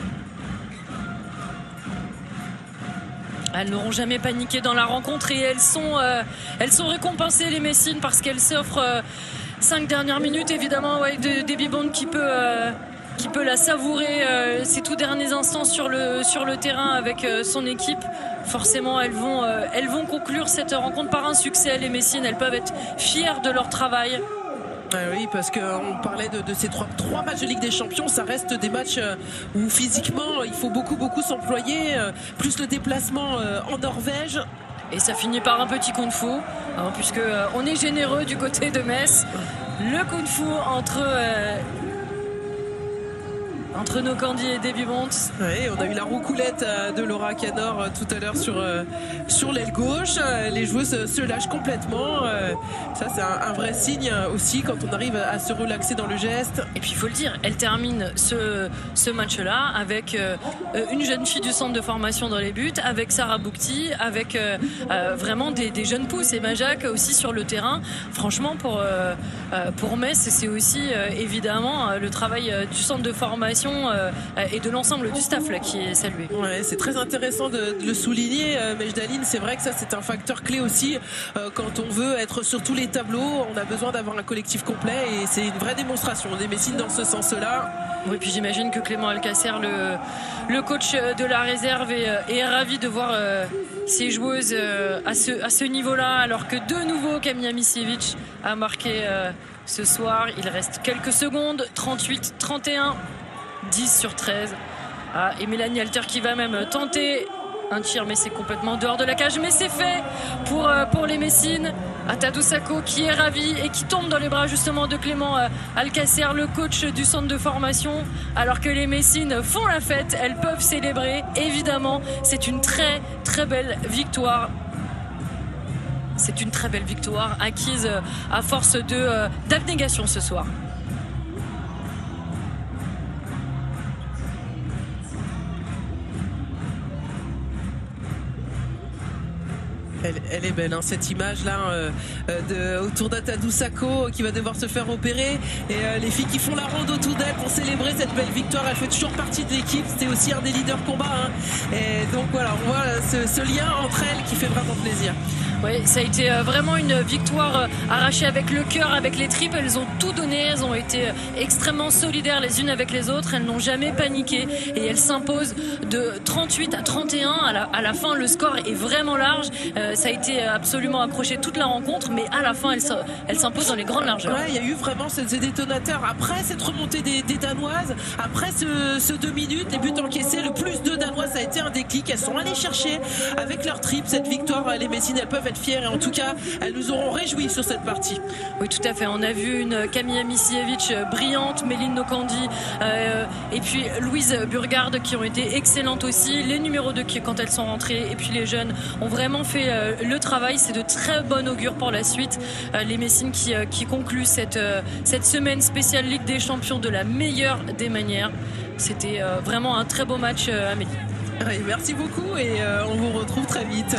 Elles n'auront jamais paniqué dans la rencontre et elles sont récompensées, les Messines, parce qu'elles s'offrent 5 dernières minutes, évidemment, de Debbie Bond qui peut la savourer ces tout derniers instants sur le terrain avec son équipe. Forcément, elles vont conclure cette rencontre par un succès, les Messines. Elles peuvent être fières de leur travail. Oui, parce qu'on parlait de ces trois matchs de Ligue des Champions, ça reste des matchs où physiquement il faut beaucoup s'employer, plus le déplacement en Norvège. Et ça finit par un petit kung-fu, puisque on est généreux du côté de Metz. Le kung-fu entre Nokandi et Debbie Bont. Oui, on a eu la roucoulette de Laura Canor tout à l'heure sur l'aile gauche. Les joueuses se lâchent complètement. Ça, c'est un vrai signe aussi quand on arrive à se relaxer dans le geste. Et puis, il faut le dire, elle termine ce match-là avec une jeune fille du centre de formation dans les buts, avec Sarah Boukti, avec vraiment des jeunes pousses. Et Majak aussi sur le terrain. Franchement, pour Metz, c'est aussi évidemment le travail du centre de formation et de l'ensemble du staff là, qui est salué. Ouais, c'est très intéressant de le souligner, Mejdaline. C'est vrai que ça, c'est un facteur clé aussi quand on veut être sur tous les tableaux. On a besoin d'avoir un collectif complet et c'est une vraie démonstration des Messines dans ce sens-là. Oui, puis j'imagine que Clément Alcacer, le coach de la réserve, est ravi de voir ses joueuses à ce niveau-là, alors que de nouveau Camilla Misiewicz a marqué ce soir. Il reste quelques secondes, 38-31. 10 sur 13. Et Mélanie Alter qui va même tenter un tir, mais c'est complètement dehors de la cage. Mais c'est fait pour les Messines. Atadou Sakho qui est ravi et qui tombe dans les bras justement de Clément Alcacer, le coach du centre de formation. Alors que les Messines font la fête, elles peuvent célébrer. Évidemment, c'est une très très belle victoire. C'est une très belle victoire acquise à force d'abnégation ce soir. Elle est belle, cette image-là autour d'Atadou Sakho qui va devoir se faire opérer. Et les filles qui font la ronde autour d'elle pour célébrer cette belle victoire. Elle fait toujours partie de l'équipe. C'était aussi un des leaders combat. Et donc voilà, on voit ce lien entre elles qui fait vraiment plaisir. Oui, ça a été vraiment une victoire arrachée avec le cœur, avec les tripes. Elles ont tout donné, elles ont été extrêmement solidaires les unes avec les autres. Elles n'ont jamais paniqué et elles s'imposent de 38-31. À la fin, le score est vraiment large. Ça a été absolument accroché toute la rencontre, mais à la fin, elles s'imposent dans les grandes largeurs. Ouais, il y a eu vraiment ces détonateurs. Après cette remontée des Danoises, après ce 2 minutes, les buts encaissés, le plus 2 Danoises, ça a été un déclic. Elles sont allées chercher avec leur tripes cette victoire. Les Messines, elles peuvent être fières et en tout cas, elles nous auront réjouis sur cette partie. Oui, tout à fait. On a vu une Camilla Misiewicz brillante, Méline Nokandi et puis Louise Burgard qui ont été excellentes aussi. Les numéros 2 qui, quand elles sont rentrées, et puis les jeunes ont vraiment fait le travail. C'est de très bon augure pour la suite. Les Messines qui concluent cette semaine spéciale Ligue des Champions de la meilleure des manières. C'était vraiment un très beau match, Amélie. Oui, merci beaucoup et on vous retrouve très vite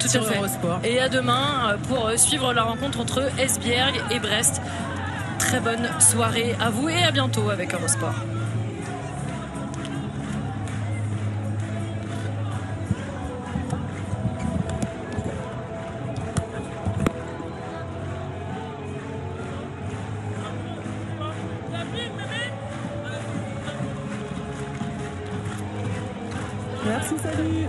sur Eurosport. Et à demain pour suivre la rencontre entre Esbjerg et Brest. Très bonne soirée à vous et à bientôt avec Eurosport. Merci, salut.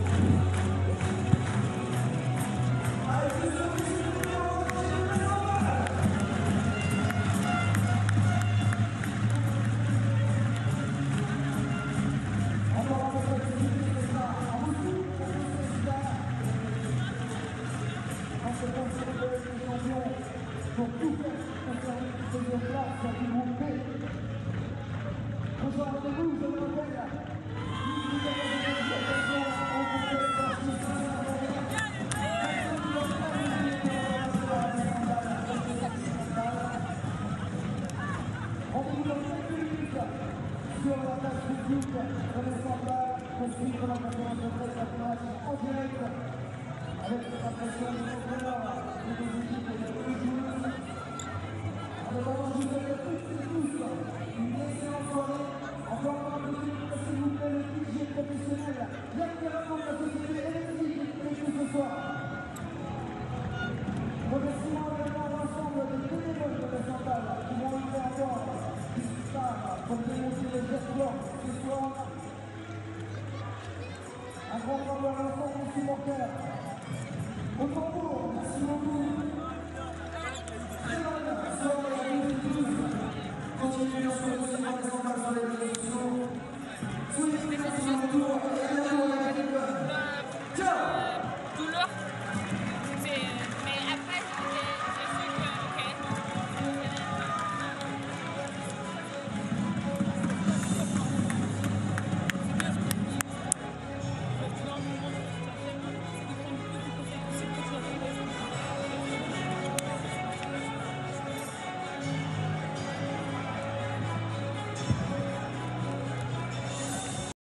Avec la pression des joueurs, des équipes et des joueurs.